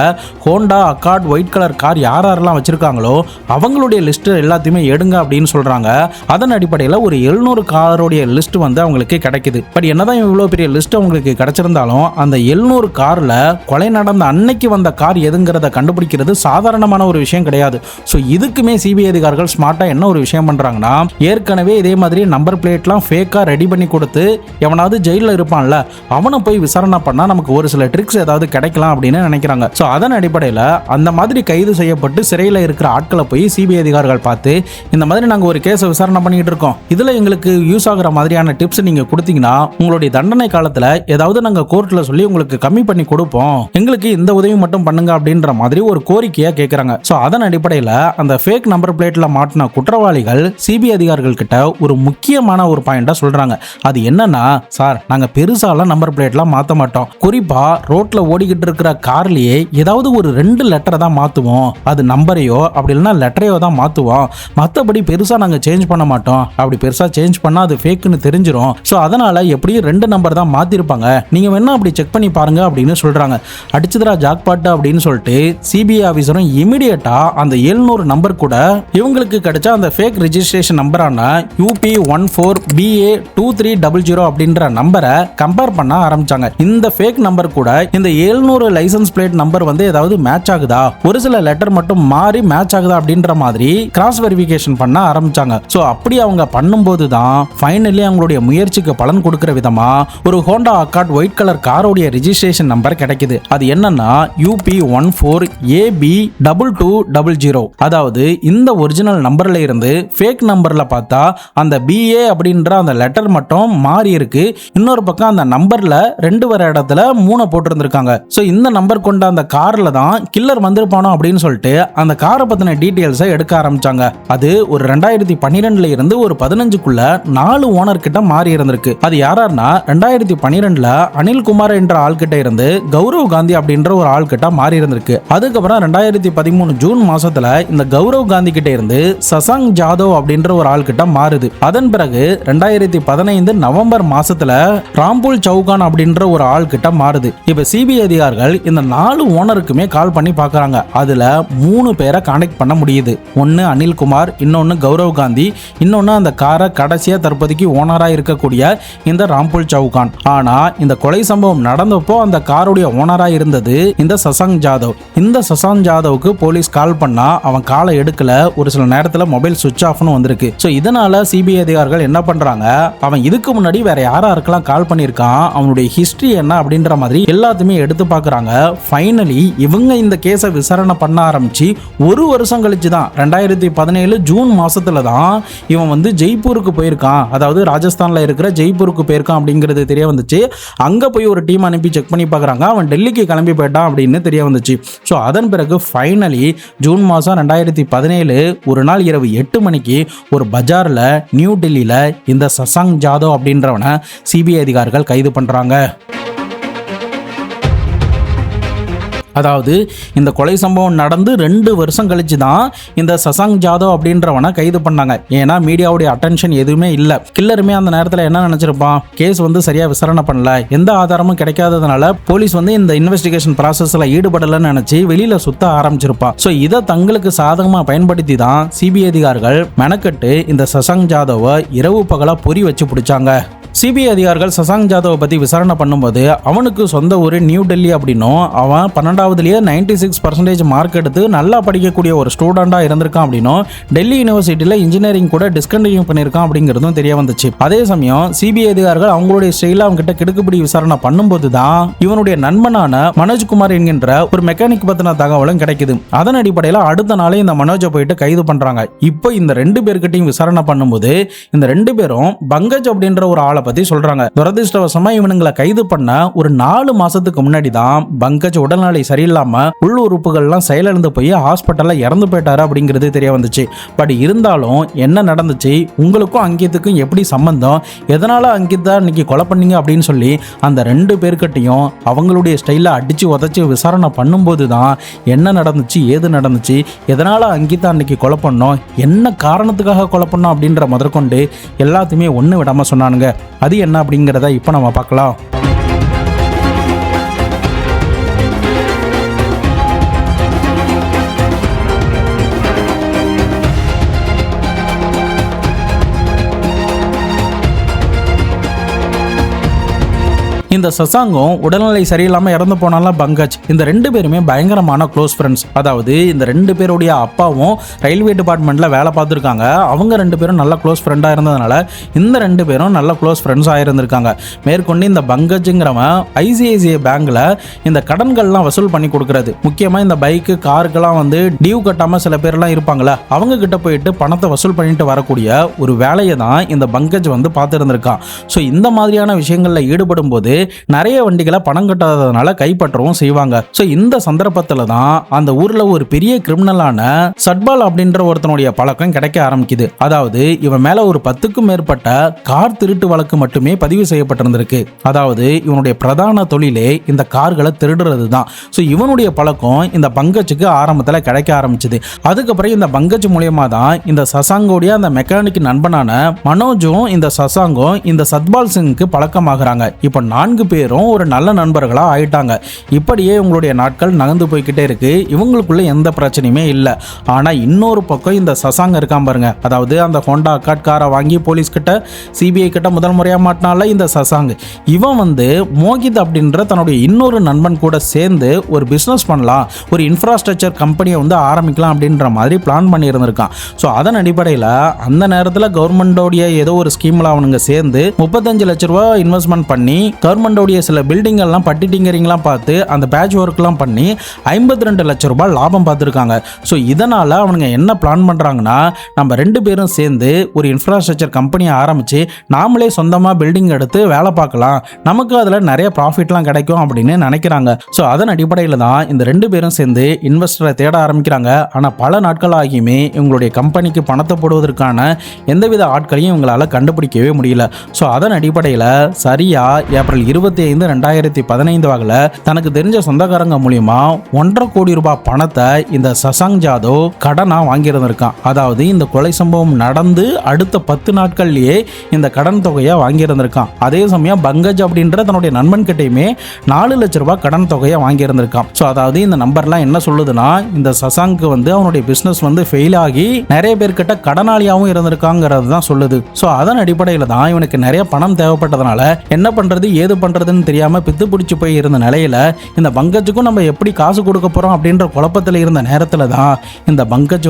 Honda Accord white colour car யாரெல்லாம் வச்சிருக்காங்களோ அவங்களுடைய லிஸ்ட் எல்லாத்தையுமே எடுங்க அப்படின்னு சொல்றாங்க. அதன் அடிப்படையில் ஒரு 700 காரோடைய லிஸ்ட் வந்து அவங்களுக்கு கிடைக்குது. பட் என்னதான் இவ்வளவு பெரிய லிஸ்ட் அவங்களுக்கு கிடைச்சிருந்தாலும் அந்த 700 கார்ல கொலை நடந்த அன்னைக்கு வந்த கார் எதுங்கிறத கண்டுபிடிக்கிறது சாதாரணமான ஒரு விஷயம் கிடையாது. ஸோ இதுக்குமே சிபிஐ அதிகாரிகள் ஸ்மார்ட்டா என்ன ஒரு விஷயம் பண்றாங்கன்னா ஏற்கனவே இதே மாதிரி நம்பர் பிளேட்லாம் ஃபேக்கா ரெடி பண்ணி கொடுத்து எவனாவது ஜெயிலில் இருப்பான்ல அவனை போய் விசாரணை பண்ணா நமக்கு ஒரு சில ட்ரிக்ஸ் ஏதாவது கிடைக்கலாம் அப்படின்னு நினைக்கிறாங்க. ஸோ அதன் அடிப்படையில் அந்த மாதிரி கைது செய்யப்பட்டு சிறையில் இருக்கிற ஆட்களை போய் சிபிஐ அதிகாரிகள் பார்த்து இந்த மாதிரி நாங்கள் ஒரு கேஸை விசாரணை பண்ணிட்டு இருக்கோம், இதுல எங்களுக்கு யூஸ் ஆகுற மாதிரியான டிப்ஸ் நீங்க கொடுத்தீங்கன்னா உங்களுடைய தண்டனை காலத்துல ஏதாவது நாங்க கோர்ட்ல சொல்லி உங்களுக்கு கம்மி பண்ணி கொடுப்போம், எங்களுக்கு இந்த உதவி மட்டும் பண்ணுங்க அப்படின்ற மாதிரி ஒரு கோரிக்கையா கேட்கறாங்க. சோ அதன் அடிப்படையில் அந்த ஃபேக் நம்பர் பிளேட்ல மாட்டின குற்றவாளிகள் சிபிஐ அதிகாரிகள் கிட்ட ஒரு முக்கியமான ஒரு பாயிண்டா சொல்றாங்க. அது என்னன்னா, சார் நாங்க பெருசாலாம் நம்பர் பிளேட்லாம் மாத்த மாட்டோம், குறிப்பா ரோட்ல ஓடிக்கிட்டு இருக்கிற கார்லயே ஏதாவது ஒரு 2 லெட்டரை தான் மாத்துவோம், அது நம்பரையோ அப்படி இல்லைன்னா லெட்டரையோ தான் மாத்துவோம், மற்றபடி பெருசா நாங்க சேஞ்ச் பண்ண மாட்டோம், அப்படி பெருசா சேஞ்ச் பண்ணா அது ஃபேக்னு தெரிஞ்சிரும், சோ அதனால எப்படியும் 2 நம்பர் தான் மாத்திருப்பாங்க, நீங்க வேணா அப்படி செக் பண்ணி பாருங்க அப்படின்னு சொல்றாங்க. அடிச்சதுரா ஜாக்பாட் அப்படின்னு சொல்லிட்டு சிபிஐ ஆபீசரும் இமிடியேட்டா அந்த 700 நம்பர் கூட இவங்களுக்கு கிடைச்ச அந்த ஃபேக் ரெஜிஸ்ட்ரேஷன் நம்பரான UP14BA2300 அப்படின்ற நம்பரை கம்பேர் பண்ண ஆரம்பிச்சாங்க. இந்த ஃபேக் நம்பர் கூட இந்த 700 லைசன்ஸ் பிளேட் நம்பர் வந்து ஏதாவது மேட்ச் ஆகுதா, ஒரு சில லெட்டர் மட்டும் மாறி மேட்ச் ஆகுதா அப்படின்ற மாதிரி கிராஸ் வெரிஃபிகேஷன் பண்ண ஆரம்பிச்சாங்க. சோ அப்படி அவங்க பண்ணும்போது தான் ஃபைனலி அவங்களுடைய முயற்சிக்கு பலன் கொடுக்கிற விதமா ஒரு ஹோண்டா அக்கார்ட் ஒயிட் கலர் காரோடைய ரெஜிஸ்ட்ரேஷன் நம்பர் கிடைக்குது. அது என்னன்னா UP14AB2200. அதாவது இந்த ஒரிஜினல் நம்பர்ல இருந்து ஃபேக் நம்பர்ல பார்த்தா அந்த BA அப்படின்ற அந்த லெட்டர் மட்டும் மாறி இருக்கு, இன்னொரு பக்கம் அந்த நம்பர்ல 2 வர இடத்துல 3 போட்டிருந்திருக்காங்க. சோ இந்த நம்பர் கொண்ட அந்த கார்ல தான் கில்லர் வந்திருப்பானோ அப்படின்னு சொல்லிட்டு அந்த காரை பத்தின டீடைல்ஸை எடுக்க ஆரம்பிச்சாங்க. அது ஒரு 2012ல இருந்து ஒரு 15க்குள்ள 4 ஓனர் கிட்ட மாறி இருந்திருக்கு. அது யாரார்னா 2012ல அனில்குமார் என்ற ஆள் கிட்ட இருந்து கௌரவ் காந்தி அப்படின்ற ஒரு ஆள் கிட்ட மாறி இருந்திருக்கு. அதுக்கப்புறம் 2013 ஜூன் மாசத்துல இந்த கௌரவ் காந்தி கிட்ட இருந்து சசாங் ஜாதவ் அப்படின்ற ஒரு ஆள் கிட்ட மாறுது. அதன் பிறகு 2015 நவம்பர் மாசத்துல ராம்புல் சௌகான் அப்படின்ற ஒரு ஆள் கிட்ட மாறுது. இப்ப சிபிஐ அதிகாரிகள் இந்த 4 ஓனருக்குமே கால் பண்ணி பாக்குறாங்க. அதுல 3 பேரை கான்டாக்ட் பண்ண முடியுது. ஒன்னு அனில்குமார், இன்னொன்னு கௌரவ் காந்தி, இன்னொன்னு அந்த காரை கடைசியா தற்போதைக்கு ஓனரா இருக்கக்கூடிய இந்த ராம்புல் சௌகான். ஆனா இந்த கொலை சம்பவம் நடந்தப்போ அந்த காருடைய ஓனரா இருந்தது இந்த சசாங் ஜாதவ். இந்த சசாங் ஜாதவுக்கு போலீஸ் கால் பண்ணா அவன் காலை எடுக்கல, ஒரு சில நேரத்துல மொபைல் சுவிட்ச் ஆஃப்னு வந்திருக்கு. சோ இதனால சிபிஐ அதிகாரிகள் என்ன பண்றாங்க, அவன் இதுக்கு முன்னாடி வேற யாராருக்கெல்லாம் கால் பண்ணிருக்கான், அவனுடைய ஹிஸ்டரி என்ன அப்படின்ற மாதிரி எல்லாத்தையுமே எடுத்து பாக்குறாங்க. ஃபைனலி இவங்க இந்த கேஸை விசாரணை பண்ண ஆரம்பிச்சு 1 வருஷம் கழிச்சு தான் 2017 ஜூன் மாசத்துல தான் இவன் வந்து ஜெய்ப்பூருக்கு போயிருக்கான், அதாவது ராஜஸ்தான்ல இருக்கிற ஜெய்ப்பூருக்கு போயிருக்கான் அப்படிங்கிறது தெரிய வந்துச்சு. வந்துச்சு. அங்க போய் ஒரு டீம் அனுப்பி செக் பண்ணி பார்க்குறாங்க, அவன் டெல்லிக்கு கிளம்பி போயிட்டான் அப்படின்னு தெரிய வந்துச்சு. ஸோ அதன் பிறகு ஃபைனலி ஜூன் மாதம் 2017 ஒரு நாள் இரவு 8 மணிக்கு ஒரு பஜாரில் நியூ டெல்லியில் இந்த சசாங் ஜாதவ் அப்படின்றவனை சிபிஐ அதிகாரிகள் கைது பண்ணுறாங்க. அதாவது இந்த கொலை சம்பவம் நடந்து 2 வருஷம் கழிச்சு தான் இந்த சசாங் ஜாதவ் அப்படின்றவனை கைது பண்ணாங்க. ஏன்னா மீடியாவுடைய அட்டென்ஷன் எதுவுமே இல்லை. கில்லருமே அந்த நேரத்தில் என்ன நினச்சிருப்பான், கேஸ் சரியாக விசாரணை பண்ணல, எந்த ஆதாரமும் கிடைக்காததுனால போலீஸ் இந்த இன்வெஸ்டிகேஷன் ப்ராசஸில் ஈடுபடலைன்னு நினச்சி வெளியில் சுத்த ஆரம்பிச்சிருப்பான். ஸோ இதை தங்களுக்கு சாதகமாக பயன்படுத்தி தான் சிபிஐ அதிகாரிகள் மெனக்கெட்டு இந்த சசாங் ஜாதவை இரவு பகலாக பொறி வச்சு பிடிச்சாங்க. சிபிஐ அதிகாரிகள் சசாங் ஜாதவை பற்றி விசாரணை பண்ணும்போது அவனுக்கு சொந்த ஊர் நியூ டெல்லி அப்படின்னும், அவன் 12வதுலேயே 96% மார்க் எடுத்து நல்லா படிக்கக்கூடிய ஒரு ஸ்டூடெண்டாக இருந்திருக்கான் அப்படின்னும், டெல்லி யூனிவர்சிட்டியில் இன்ஜினியரிங் கூட டிஸ்கண்டினியூ பண்ணியிருக்கான் அப்படிங்கிறதும் தெரிய வந்துச்சு. அதே சமயம் சிபிஐ அதிகாரிகள் அவங்களுடைய ஸ்டைலில் அவங்ககிட்ட கிடுக்குப்பிடி விசாரணை பண்ணும்போது தான் இவனுடைய நண்பனான மனோஜ்குமார் என்கின்ற ஒரு மெக்கானிக் பற்றின தகவலும் கிடைக்குது. அதன் அடிப்படையில் அடுத்த நாளே இந்த மனோஜை போயிட்டு கைது பண்ணுறாங்க. இப்போ இந்த 2 பேர்கிட்டையும் விசாரணை பண்ணும்போது இந்த 2 பேரும் பங்கஜ் அப்படின்ற ஒரு ஆளை பத்தி சொல்றாங்க. துரதிர்ஷ்டவசமா இவனுங்களை கைது பண்ண ஒரு 4 மாசத்துக்கு முன்னாடி தான் பங்கஜ் உடல்நிலை சரியில்லாம உள் உறுப்புகள்லாம் செயலிழந்து போய் ஹாஸ்பிட்டல்ல இறந்து போயிட்டாரு அப்படிங்கிறது தெரிய வந்துச்சு. பட் இருந்தாலும் என்ன நடந்துச்சு, உங்களுக்கும் அங்கித்துக்கும் எப்படி சம்பந்தம், எதனால அங்கிதா இன்னைக்கு கொலை பண்ணீங்க அப்படின்னு சொல்லி அந்த 2 பேர்கிட்டையும் அவங்களுடைய ஸ்டைல அடிச்சு உதச்சி விசாரணை பண்ணும்போது தான் என்ன நடந்துச்சு, ஏது நடந்துச்சு, எதனால அங்கிதா அன்னைக்கு கொலை பண்ணோம், என்ன காரணத்துக்காக கொலை பண்ணோம் அப்படின்ற முதற்கொண்டு எல்லாத்தையுமே ஒன்று விடாம சொன்னானுங்க. அது என்ன அப்படிங்கிறத இப்போ நம்ம பார்க்கலாம். இந்த சசாங்கும் உடல்நிலை சரியில்லாமல் இறந்து போனாலும் பங்கஜ், இந்த 2 பேருமே பயங்கரமான க்ளோஸ் ஃப்ரெண்ட்ஸ். அதாவது இந்த 2 பேருடைய அப்பாவும் ரயில்வே டிபார்ட்மெண்ட்டில் வேலை பார்த்துருக்காங்க. அவங்க 2 பேரும் நல்ல க்ளோஸ் ஃப்ரெண்டாக இருந்ததுனால இந்த 2 பேரும் நல்ல க்ளோஸ் ஃப்ரெண்ட்ஸாக இருந்திருக்காங்க. மேற்கொண்டு இந்த பங்கஜுங்கிறவன் ஐசிஐசிஐ பேங்கில் இந்த கடன்கள்லாம் வசூல் பண்ணி கொடுக்குறது, முக்கியமாக இந்த பைக்கு காருக்கெல்லாம் டியூ கட்டாமல் சில பேர்லாம் இருப்பாங்களே, அவங்க கிட்ட போயிட்டு பணத்தை வசூல் பண்ணிட்டு வரக்கூடிய ஒரு வேலையை தான் இந்த பங்கஜ் பார்த்துருந்துருக்கான். ஸோ இந்த மாதிரியான விஷயங்களில் ஈடுபடும் போது நிறைய வண்டிகளை பணம் கட்டாததுனால கைப்பற்றவும் செய்வாங்க. ஸோ இந்த சந்தர்ப்பத்தில் தான் அந்த ஊரில் ஒரு பெரிய கிரிமினலான சட்பால் அப்படின்ற ஒருத்தனுடைய பழக்கம் கிடைக்க ஆரம்பிக்குது. அதாவது இவன் மேலே ஒரு 10க்கும் மேற்பட்ட கார் திருட்டு வழக்கு மட்டுமே பதிவு செய்யப்பட்டிருந்திருக்கு. அதாவது இவனுடைய பிரதான தொழிலே இந்த கார்களை திருடுறது தான். ஸோ இவனுடைய பழக்கம் இந்த பங்கஜுக்கு ஆரம்பத்தில் கிடைக்க ஆரம்பிச்சது. அதுக்கப்புறம் இந்த பங்கஜ் மூலியமாக தான் இந்த சசாங்கோடைய அந்த மெக்கானிக் நண்பனான மனோஜும் இந்த சசாங்கும் இந்த சத்பால் சிங்க்கு பழக்கமாகறாங்க. இப்போ 4 பேரும் ஒரு நல்ல நண்பர்களா ஆயிட்டாங்க. இப்படியே உங்களுடைய நாட்கள் நகர்ந்து போய்கிட்டே இருக்கு. இவங்களுக்குள்ள எந்த பிரச்சனையுமே இல்லை. ஆனா இன்னொரு பக்கம் இந்த சசாங் இருக்கான் பாருங்க, அதாவது அந்த ஹோண்டா அக்காட் காரை வாங்கி போலீஸ் கிட்ட சிபிஐ கிட்ட முதல் முறையா மாட்டினால இந்த சசாங், இவன் மோகித் அப்படின்ற தன்னுடைய இன்னொரு நண்பன் கூட சேர்ந்து ஒரு பிசினஸ் பண்ணலாம், ஒரு இன்ஃப்ராஸ்ட்ரக்சர் கம்பெனியை ஆரம்பிக்கலாம் அப்படின்ற மாதிரி பிளான் பண்ணி இருந்திருக்கான். ஸோ அதன் அடிப்படையில் அந்த நேரத்தில் கவர்மெண்டோடைய ஏதோ ஒரு ஸ்கீம்ல அவனுங்க சேர்ந்து 35 லட்ச ரூபா இன்வெஸ்ட்மெண்ட் பண்ணி கவர்மெண்டோடைய சில பில்டிங் எல்லாம் பட்டி டிங்கரிங்லாம் பார்த்து அந்த பேட்ச் ஒர்க்லாம் பண்ணி 52 லட்ச ரூபாய் லாபம் பார்த்துருக்காங்க. ஸோ இதனால் அவனுங்க என்ன பிளான் பண்ணுறாங்கன்னா, நம்ம 2 பேரும் சேர்ந்து ஒரு இன்ஃப்ராஸ்ட்ரக்சர் கம்பெனியை ஆரம்பித்து நாமளே சொந்தமாக பில்டிங் எடுத்து வேலை பார்க்கலாம், நமக்கு அதில் நிறைய ப்ராஃபிட்லாம் கிடைக்கும் அப்படின்னு நினைக்கிறாங்க. ஸோ அதன் அடிப்படையில் தான் இந்த 2 பேரும் சேர்ந்து இன்வெஸ்டரை தேட ஆரம்பிக்கிறாங்க. ஆனால் பல நாட்கள் ஆகியுமே இவங்களுடைய கம்பெனிக்கு பணத்தை போடுவதற்கான எந்தவித ஆட்களையும் இவங்களால் கண்டுபிடிக்கவே முடியல. ஸோ அதன் அடிப்படையில் சரியா ஏப்ரல் 25, 2015 வாக்கில் தனக்கு தெரிஞ்ச சொந்தக்காரங்க மூலியமா 1.5 கோடி ரூபாய் பணத்தை இந்த சசாங் ஜாதவ் கடனா வாங்கியிருந்திருக்கான். அதாவது இந்த கொலை சம்பவம் நடந்து அடுத்த 10 நாட்கள்லயே இந்த கடன் தொகையை வாங்கியிருந்திருக்கான். அதே சமயம் பங்கஜ் அப்படின்ற தன்னுடைய நண்பன் கிட்டையுமே 4 லட்ச ரூபாய் கடன் தொகையை வாங்கியிருந்திருக்கான். ஸோ அதாவது இந்த நம்பர்லாம் என்ன சொல்லுதுன்னா, இந்த சசாங்க்கு அவனுடைய பிசினஸ் ஃபெயில் ஆகி நிறைய பேர்கிட்ட கடனாளியாகவும் இருந்திருக்காங்கிறது தான் சொல்லுது. ஸோ அதன் அடிப்படையில் தான் இவனுக்கு நிறைய பணம் தேவைப்பட்டதுனால என்ன பண்றது ஏது பண்றதுன்னு தெரியாம பித்து பிடிச்சு போய் இருந்த நிலையில இந்த பங்கஜுக்கும் நம்ம எப்படி காசு கொடுக்க போறோம் அப்படின்ற குழப்பத்தில் இருந்த நேரத்தில் தான் இந்த பங்கஜ்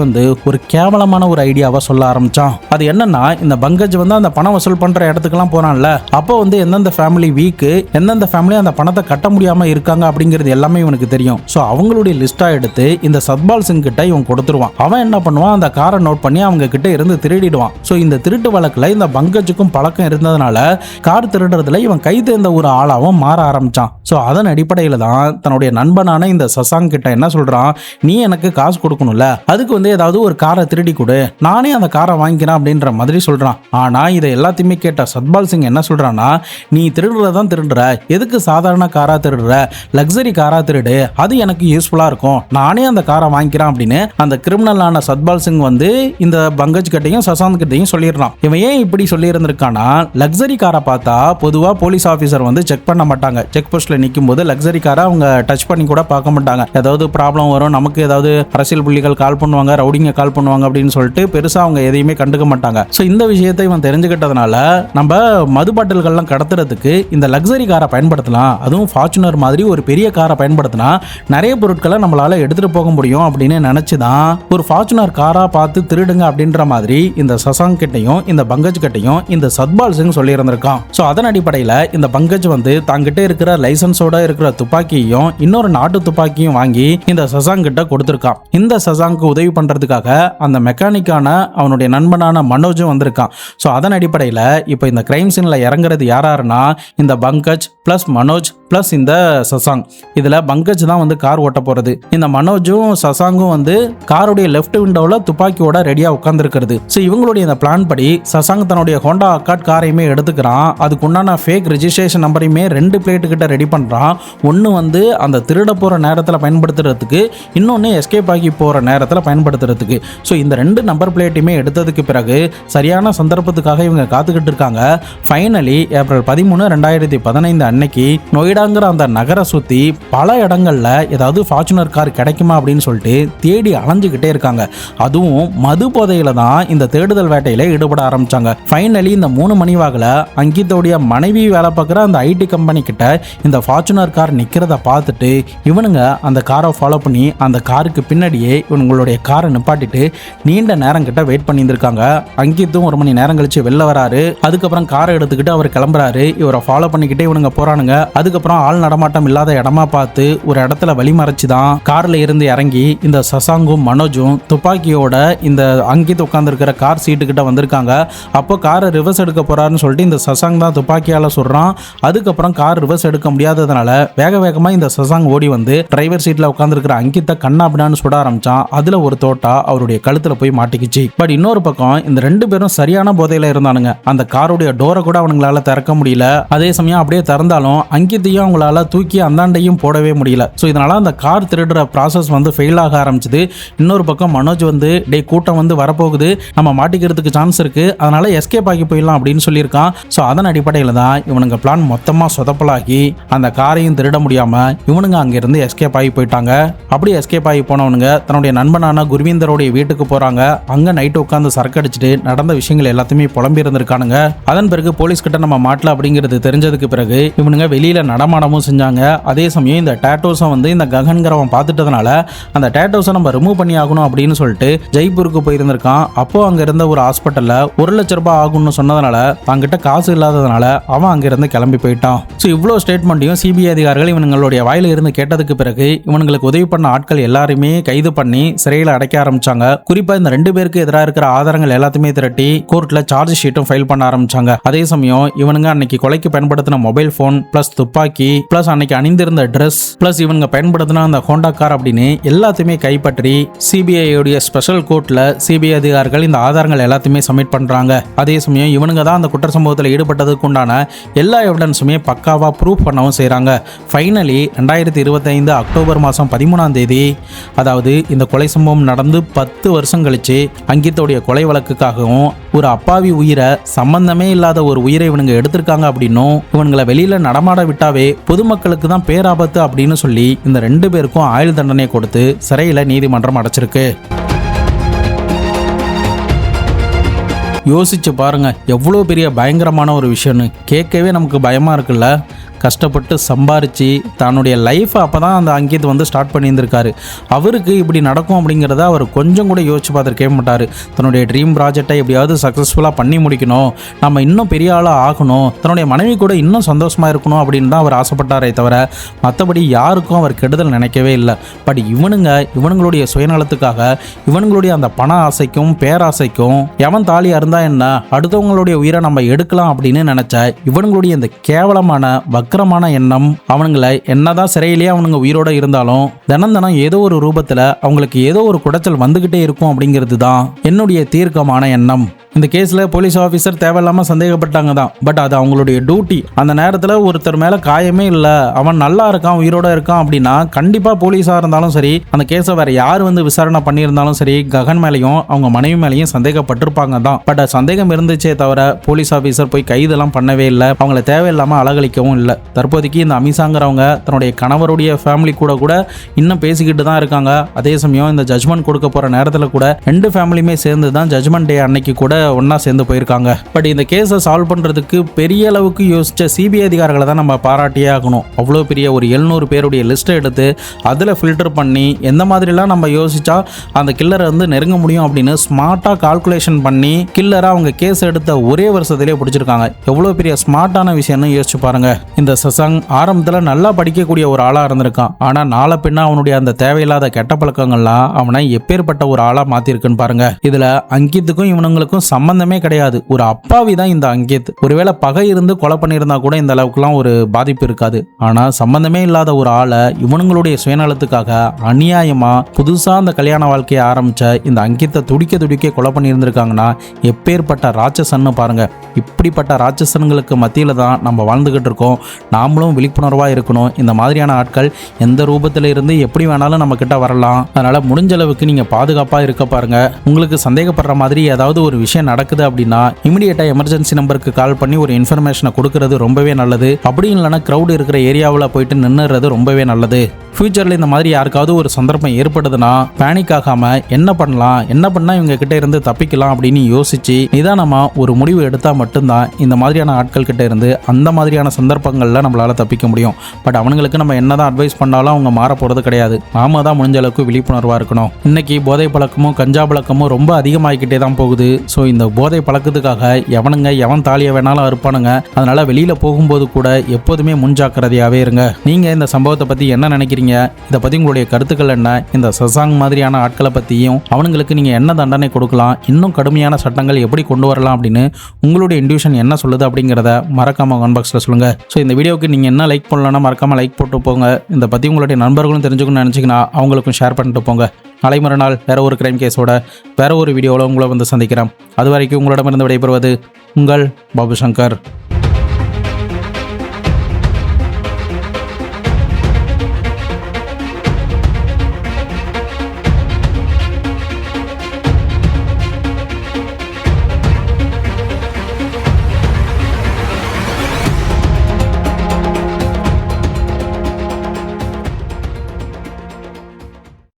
ஒரு கேவலமான ஒரு ஐடியாவை சொல்ல ஆரம்பிச்சான். அது என்னன்னா, இந்த பங்கஜ் அந்த பணம் வசூல் பண்ற இடத்துக்குலாம் போனான்ல, அப்போ எந்தெந்த ஃபேமிலி வீக்கு, எந்தெந்த ஃபேமிலி அந்த பணத்தை கட்ட முடியாம இருக்காங்க அப்படிங்கிறது எல்லாமே இவனுக்கு தெரியும். ஸோ அவங்களுடைய லிஸ்டா எடுத்து இந்த சத்பால் சிங் கிட்ட இவன் கொடுத்துருவான். அவன் என்ன பண்ணுவான், அந்த காரை நோட் பண்ணி அவங்க கிட்ட இருந்து திருடிடுவான். ஸோ இந்த திருட்டு வழக்குல இந்த பங்கஜுக்கும் பழக்கம் இருந்ததுனால கார் திருடுறதுல இவன் கை தேர்ந்த ஒரு ஆளாவும் மாற ஆரம்பிச்சான். ஸோ அதன் அடிப்படையில் தான் தன்னுடைய நண்பனான இந்த சசாங் கிட்ட என்ன சொல்றான், நீ எனக்கு காசு கொடுக்கணும்ல, அதுக்கு வந்து ஏதாவது ஒரு காரை திருடி கொடு, நானே அந்த காரை வாங்கிக்கிறேன் அப்படின்ற மாதிரி சொல்றான். ஆனா இதை எல்லாத்தையுமே கேட்ட சத்பால் சிங் என்ன சொல்றான்னா, நீ திருடுறதான் திருடுற, எதுக்கு சாதாரண காரா திருடுற, லக்ஸரி காரா திருடு, அது எனக்கு யூஸ்ஃபுல்லா இருக்கும், நானே அந்த காரை வாங்கிக்கிறேன் அப்படின்னு அந்த கிரிமினலான சத்பால் சிங் வந்து இந்த பங்கஜ் கிட்டையும் சசாந்த் கிட்டையும் சொல்லிடுறான். இவன் ஏன் இப்படி சொல்லி இருந்திருக்கானா, லக்ஸரி காரை பார்த்தா பொதுவா போலீஸ் ஆபீசர் வந்து செக் பண்ண மாட்டாங்க. செக் போஸ்ட்ல நிற்கும் போது லக்ஸரி காரை அவங்க டச் பண்ணி கூட பார்க்க மாட்டாங்க. ஏதாவது ப்ராப்ளம் வரும், நமக்கு ஏதாவது அரசியல் புள்ளிகள் கால் பண்ணுவாங்க, ரவுடிங்க கால் பண்ணுவாங்க அப்படின்னு சொல்லிட்டு பெருசா அவங்க எதையுமே கண்டுக்க மாட்டாங்க. ஸோ இந்த விஷயத்தை இவன் தெரிஞ்சுக்கிட்டதுனால நம்ம மது பாட்டில்கள்லாம் கடத்துறதுக்கு இந்த லக்ஸரி காரை பயன்படுத்தலாம், அதுவும் ஃபார்ச்சுனர் மாதிரி ஒரு பெரிய காரை பயன்படுத்தினா நிறைய பொருட்களை நம்மளால எடுத்துட்டு போக முடியும் அப்படின்னு நினைச்சுதான் ஒரு ஃபார்ச்சுனர் காரா பார்த்து திருடுங்க அப்படின்ற மாதிரி இந்த சசாங் கிட்டையும் இந்த பங்கஜ் கிட்டையும் இந்த சத்பால் சிங் சொல்லி இருந்திருக்கான். ஸோ அதன் அடிப்படையில் இந்த பங்கஜ் வந்து தங்கிட்ட இருக்கிற லைசன்ஸோட இருக்கிற துப்பாக்கியையும் இன்னொரு நாட்டு துப்பாக்கியும் வாங்கி இந்த சசாங் கிட்ட கொடுத்திருக்கான். இந்த சசாங்க்கு உதவி பண்றதுக்காக அந்த மெக்கானிக்கான அவனுடைய நண்பனான மனோஜும் வந்திருக்கான். ஸோ அதன் அடிப்படையில் இப்போ இந்த கிரைம் சீன்ல இறங்குறது யாராருன்னா இந்த பங்கஜ் பிளஸ் மனோஜ் பிளஸ் இந்த சசாங். இதுல பங்கஜ் தான் வந்து கார் ஓட்ட போறது. இந்த மனோஜும் சசாங்கும் வந்து காருடைய லெஃப்ட் விண்டோல துப்பாக்கியோட ரெடியா உட்கார்ந்துருக்கிறது. ஸோ இவங்களுடைய இந்த பிளான் படி சசாங் தன்னுடைய ஹோண்டா அக்காட் காரையுமே எடுத்துக்கிறான். அதுக்கு உண்டான ஃபேக் ரெஜிஸ்ட்ரேஷன் நம்பரையுமே 2 பிளேட்டு கிட்ட ரெடி பண்றான். ஒன்று வந்து அந்த திருட போற நேரத்தில் பயன்படுத்துறதுக்கு, இன்னொன்று எஸ்கேப் ஆகி போற நேரத்தில் பயன்படுத்துறதுக்கு. ஸோ இந்த 2 நம்பர் பிளேட்டையுமே எடுத்ததுக்கு பிறகு சரியான சந்தர்ப்பத்துக்காக இவங்க காத்துக்கிட்டு இருக்காங்க. ஃபைனலி ஏப்ரல் 13, 2015 அன்னைக்கு நொய்டாங்கிற அந்த நகரை சுற்றி பல இடங்கள்ல ஏதாவது ஃபார்ச்சுனர் கார் கிடைக்குமா அப்படின்னு சொல்லிட்டு தேடி அலைஞ்சுக்கிட்டே இருக்காங்க. அதுவும் மது போதையில தான் இந்த தேடுதல் வேட்டையில ஈடுபட ஆரம்பிச்சாங்க. ஃபைனலி இந்த 3 மணி வாக்கில் அங்கித்தோடைய மனைவி வேலை பார்க்குற அந்த ஐடி கம்பெனி கிட்ட இந்த ஃபார்ச்சுனர் கார் நிற்கிறத பார்த்துட்டு இவனுங்க அந்த காரை ஃபாலோ பண்ணி அந்த காருக்கு பின்னாடியே இவங்களுடைய காரை நிப்பாட்டிட்டு நீண்ட நேரம் கிட்ட வெயிட் பண்ணியிருந்திருக்காங்க. அங்கித்தும் 1 மணி நேரம் கழிச்சு வெளில வராரு. அதுக்கப்புறம் காரை எடுத்துக்கிட்டு அவர் கிளம்புறாரு. இவரை ஃபாலோ பண்ணிக்கிட்டே இவனுங்க போறானுங்க. அதுக்கப்புறம் ஆள் நடமாட்டம் இல்லாத இடமா பார்த்து ஒரு இடத்துல வழி மறைச்சு தான் கார்ல இருந்து இறங்கி இந்த சசாங்கும் மனோஜும் துப்பாக்கியோட இந்த அங்கித் உட்கார்ந்துருக்கிற கார் சீட்டு கிட்ட வந்திருக்காங்க. அப்போ காரை ரிவர்ஸ் எடுக்க போறாருன்னு சொல்லிட்டு இந்த சசாங் தான் துப்பாக்கியால சொல்றான். அதுக்கப்புறம் கார் ரிவர்ஸ் எடுக்க முடியாததுனால வேக வேகமா இந்த சசாங் ஓடி வந்து டிரைவர் சீட்ல உட்கார்ந்துருக்கிற அங்கித்தை கண்ணாபிடான்னு சுட ஆரம்பிச்சான். அதுல ஒரு தோட்டா அவருடைய கழுத்துல போய் மாட்டிக்கிச்சு. பட் இன்னொரு பக்கம் இந்த 2 பேரும் சரியான போதையில இருந்தானுங்க. அந்த காருடைய டோரை கூட அவங்களால திறக்க முடியல. அதே சமயம் அப்படியே திறந்தாலும் அங்கித்தையும் அவங்களால தூக்கி அந்தாண்டையும் போடவே முடியல. ஸோ இதனால அந்த கார் திருடுற ப்ராசஸ் வந்து ஃபெயில் ஆக ஆரம்பிச்சது. இன்னொரு பக்கம் மனோஜ் வந்து கூட்டம் வந்து வரப்போகுது, நம்ம மாட்டிக்கிறதுக்கு சான்ஸ் இருக்கு, அதனால எஸ்கேப் ஆகி போயிடலாம் அப்படின்னு சொல்லியிருக்கான். ஸோ அதன் அடிப்படையில் தான் இவனுங்க பிளான் மொத்தமாக சொதப்பலாகி அந்த காரையும் திருட முடியாம இவனுங்க அங்கிருந்து எஸ்கேப் ஆகி போயிட்டாங்க. அப்படி எஸ்கேப் ஆகி போனவனுங்க தன்னுடைய நண்பனான குருவீந்தரோடைய வீட்டுக்கு போறாங்க. அங்க நைட்டு உட்காந்து சரக்கு அடிச்சுட்டு நடந்த விஷயங்கள் எல்லாத்தையுமே புலம்பி இருந்திருக்கானுங்க. அதன் பிறகு போலீஸ் கிட்ட நம்ம மாட்டல அப்படிங்கிறது தெரிஞ்சதுக்கு பிறகு இவனுங்க வெளியில நடமாடமும் செஞ்சாங்க. அதே சமயம் இந்த டேட்டோஸை வந்து இந்த ககன்கிறவன் பார்த்துட்டதுனால அந்த டேட்டோஸை நம்ம ரிமூவ் பண்ணி ஆகணும் அப்படின்னு சொல்லிட்டு ஜெய்ப்பூருக்கு போயிருந்திருக்கான். அப்போ அங்க இருந்த ஒரு ஹாஸ்பிட்டல்ல 1 லட்சம் ரூபாய் ஆகும்னு சொன்னதுனால தங்கிட்ட காசு இல்லாததுனால அவன் அங்கிருந்து கிளம்பி போயிட்டான். ஸோ இவ்வளோ ஸ்டேட்மெண்ட்டையும் சிபிஐ அதிகாரிகள் இவங்களுடைய வாயில இருந்து கேட்டதுக்கு பிறகு இவங்களுக்கு உதவி பண்ண ஆட்கள் எல்லாருமே கைது பண்ணி சிறையில் அடைக்க ஆரம்பிச்சாங்க. குறிப்பா இந்த 2 பேருக்கு எதிராக இருக்கிற ஆதாரங்கள் எல்லாத்தையுமே திரட்டி கோர்ட்ல சார்ஜ் ஷீட்டும் ஃபைல் பண்ண ஆரம்பிச்சாங்க. அதே சமயம் இவனுங்க அன்னைக்கு கொலைக்கு பயன்படுத்தின மொபைல் போன் பிளஸ் துப்பாக்கி பிளஸ் அன்னைக்கு அணிந்திருந்த ட்ரெஸ் பிளஸ் இவங்க பயன்படுத்தின அந்த ஹோண்டா கார் அப்படின்னு எல்லாத்தையுமே கைப்பற்றி சிபிஐ உடைய ஸ்பெஷல் கோர்ட்ல சிபிஐ அதிகாரிகள் இந்த ஆதாரங்கள் எல்லாத்தையுமே சப்மிட் பண்றாங்க. அதே சமயம் இவனுங்க தான் அந்த குற்ற சம்பவத்தில் ஈடுபட்டதுக்கு உண்டான எல்லா எவிடன்ஸுமே பக்காவா ப்ரூவ் பண்ணவும் செய்றாங்க. ஃபைனலி 2025 அக்டோபர் மாதம் 13ஆம் தேதி, அதாவது இந்த கொலை சம்பவம் நடந்து 10 வருஷம் கழிச்சு அங்கித்தோடைய கொலை வழக்குக்காகவும் ஒரு அப்பாவி உயிரை, சம்பந்தமே இல்லாத ஒரு உயிரை இவனுங்க எடுத்திருக்காங்க அப்படின்னும் இவனுங்களை வெளியில நடமாட விட்டாவே பொதுமக்களுக்கு தான் பேராபத்து அப்படின்னு சொல்லி இந்த 2 பேருக்கும் ஆயுள் தண்டனை கொடுத்து சிறையில நீதிமன்றம் அடைச்சிருக்கு. யோசிச்சு பாருங்க, எவ்வளோ பெரிய பயங்கரமான ஒரு விஷயம்னு. கேட்கவே நமக்கு பயமா இருக்குல்ல. கஷ்டப்பட்டு சம்பாரித்து தன்னுடைய லைஃப்பை அப்போ தான் அந்த அங்கித் வந்து ஸ்டார்ட் பண்ணியிருந்திருக்காரு. அவருக்கு இப்படி நடக்கும் அப்படிங்கிறத அவர் கொஞ்சம் கூட யோசிச்சு பார்த்துருக்கவே மாட்டார். தன்னுடைய ட்ரீம் ப்ராஜெக்டை எப்படியாவது சக்ஸஸ்ஃபுல்லாக பண்ணி முடிக்கணும், நம்ம இன்னும் பெரிய ஆளாக ஆகணும், தன்னுடைய மனைவி கூட இன்னும் சந்தோஷமாக இருக்கணும் அப்படின்னு தான் அவர் ஆசைப்பட்டாரே தவிர மற்றபடி யாருக்கும் அவர் கெடுதல் நினைக்கவே இல்லை. பட் இவனுங்களுடைய சுயநலத்துக்காக இவனுங்களுடைய அந்த பண ஆசைக்கும் பேராசைக்கும் எவன் தாலி அருந்தா என்ன, அடுத்தவங்களுடைய உயிரை நம்ம எடுக்கலாம் அப்படின்னு நினச்ச இவனுங்களுடைய இந்த கேவலமான வக்கரமான எண்ணம் அவனுங்களை என்னதான் சிறையிலேயே அவனுங்க உயிரோட இருந்தாலும் தினம் தினம் ஏதோ ஒரு ரூபத்துல அவங்களுக்கு ஏதோ ஒரு குடைச்சல் வந்துகிட்டே இருக்கும் அப்படிங்கிறது தான் என்னுடைய தீர்க்கமான எண்ணம். இந்த கேஸில் போலீஸ் ஆஃபீஸர் தேவையில்லாமல் சந்தேகப்பட்டாங்க தான். பட் அது அவங்களுடைய டியூட்டி. அந்த நேரத்தில் ஒருத்தர் மேலே காயமே இல்லை, அவன் நல்லா இருக்கான், உயிரோட இருக்கான் அப்படின்னா கண்டிப்பாக போலீஸாக இருந்தாலும் சரி, அந்த கேஸை வேறு யார் வந்து விசாரணை பண்ணியிருந்தாலும் சரி, ககன் மேலேயும் அவங்க மனைவி மேலேயும் சந்தேகப்பட்டிருப்பாங்க தான். பட் சந்தேகம் இருந்துச்சே தவிர போலீஸ் ஆஃபீஸர் போய் கைதெல்லாம் பண்ணவே இல்லை, அவங்கள தேவையில்லாமல் அலகழிக்கவும் இல்லை. தற்போதைக்கு இந்த அமிசாங்கிறவங்க தன்னுடைய கணவருடைய ஃபேமிலி கூட இன்னும் பேசிக்கிட்டு தான் இருக்காங்க. அதே சமயம் இந்த ஜட்மெண்ட் கொடுக்க போகிற நேரத்தில் கூட 2 ஃபேமிலியுமே சேர்ந்து தான் ஜட்மெண்ட் டே அன்னைக்கு கூட ஒன்னா சேர்ந்து போயிருக்காங்க. பட் இந்த கேஸை சால்வ் பண்றதுக்கு பெரிய அளவுக்கு யோசிச்ச சிபிஐ அதிகாரிகளை தான் நம்ம பாராட்டியே ஆகணும். அவ்வளோ பெரிய ஒரு 700 பேருடைய லிஸ்ட்டை எடுத்து அதில் ஃபில்டர் பண்ணி எந்த மாதிரிலாம் நம்ம யோசிச்சா அந்த கில்லரை வந்து நெருங்க முடியும் அப்படின்னு ஸ்மார்ட்டாக கால்குலேஷன் பண்ணி கில்லரை அவங்க கேஸ் எடுத்த ஒரே வருஷத்திலே பிடிச்சிருக்காங்க. எவ்வளோ பெரிய ஸ்மார்ட்டான விஷயம்னு யோசிச்சு பாருங்க. இந்த சசாங் ஆரம்பத்தில் நல்லா படிக்கக்கூடிய ஒரு ஆளாக இருந்திருக்கான். ஆனால் நாளை பின்னா அவனுடைய அந்த தேவையில்லாத கெட்ட பழக்கங்கள்லாம் அவனை எப்பேற்பட்ட ஒரு ஆளாக மாற்றிருக்குன்னு பாருங்க. இதில் அங்கித்துக்கும் இவனுங்களுக்கும் சம்பந்தமே கிடையாது. ஒரு அப்பாவி தான் இந்த அங்கித். ஒருவேளை பகை இருந்து கொலை பண்ணியிருந்தா கூட இந்த அளவுக்குலாம் ஒரு பாதிப்பு இருக்காது. ஆனா சம்பந்தமே இல்லாத ஒரு ஆளை இவனுங்களுடைய சுயநலத்துக்காக அநியாயமா புதுசா அந்த கல்யாண வாழ்க்கையை ஆரம்பிச்ச இந்த அங்கித்தை துடிக்க கொலை பண்ணியிருந்திருக்காங்கன்னா எப்பேற்பட்ட ராட்சசன்னு பாருங்க. இப்படிப்பட்ட ராட்சசன்களுக்கு மத்தியில தான் நம்ம வாழ்ந்துகிட்டு இருக்கோம். நாமளும் விழிப்புணர்வா இருக்கணும். இந்த மாதிரியான ஆட்கள் எந்த ரூபத்துல இருந்து எப்படி வேணாலும் நம்ம கிட்ட வரலாம். அதனால முடிஞ்ச அளவுக்கு நீங்க பாதுகாப்பா இருக்க பாருங்க. உங்களுக்கு சந்தேகப்படுற மாதிரி ஏதாவது ஒரு விஷயம் நடக்குது அப்படின்னா இமிடியேட்டா எமர்ஜென்சி நம்பருக்கு கால் பண்ணி ஒரு இன்ஃபர்மேஷனை கொடுக்கறது ரொம்பவே நல்லது. அப்படி இல்லைன்னா கிரௌட் இருக்கிற ஏரியாவில் போயிட்டு நின்னுறது ரொம்பவே நல்லது. ஃபியூச்சர்ல இந்த மாதிரி யாருக்காவது ஒரு சந்தர்ப்பம் ஏற்படுதுன்னா பேனிக் ஆகாம என்ன பண்ணா இவங்க கிட்ட இருந்து தப்பிக்கலாம் அப்படின்னு யோசிச்சு நிதானமா ஒரு முடிவு எடுத்தா மட்டும்தான் இந்த மாதிரியான ஆட்கள் கிட்ட இருந்து அந்த மாதிரியான சந்தர்ப்பங்கள்ல நம்மளால தப்பிக்க முடியும். பட் அவங்களுக்கு நம்ம என்னதான் அட்வைஸ் பண்ணாலும் அவங்க மாற போறது கிடையாது. நாம தான் முடிஞ்ச அளவுக்கு விழிப்புணர்வா இருக்கணும். இன்னைக்கு போதை பழக்கமும் கஞ்சா பழக்கமும் ரொம்ப அதிகமாகிக்கிட்டே தான் போகுது. ஸோ இந்த போதை பழக்கத்துக்காக எவன் தாலியை வேணாலும் அறுப்பானுங்க. அதனால வெளியில போகும்போது கூட எப்போதுமே முன்ஜாக்கிரதையாவே இருங்க. நீங்க இந்த சம்பவத்தை பத்தி என்ன நினைக்கிறீங்க? இதை பத்தி உங்களுடைய கருத்துக்கள் என்ன? இந்த சசாங் மாதிரியான ஆட்களை பத்தியும் அவனுங்களுக்கு நீங்க என்ன தண்டனை கொடுக்கலாம், இன்னும் கடுமையான சட்டங்கள் எப்படி கொண்டு வரலாம் அப்படின்னு உங்களுடைய இன்ட்யூஷன் என்ன சொல்லுது அப்படிங்கிறத மறக்காம கமெண்ட் பாக்ஸ்ல சொல்லுங்க. ஸோ இந்த வீடியோக்கு நீங்க என்ன லைக் பண்ணலன்னா மறக்காம லைக் போட்டு போங்க. இந்த பத்தி உங்களுடைய நண்பர்களும் தெரிஞ்சுக்கணும்னு நினைச்சீங்கன்னா அவங்களுக்கும் ஷேர் பண்ணிட்டு போங்க. நாளை மறுநாள் வேற ஒரு கிரைம் கேஸோட வேற ஒரு வீடியோவில் உங்களை வந்து சந்திக்கிறேன். அது வரைக்கும் உங்களிடமிருந்து விடைபெறுவது உங்கள் பாபு சங்கர்.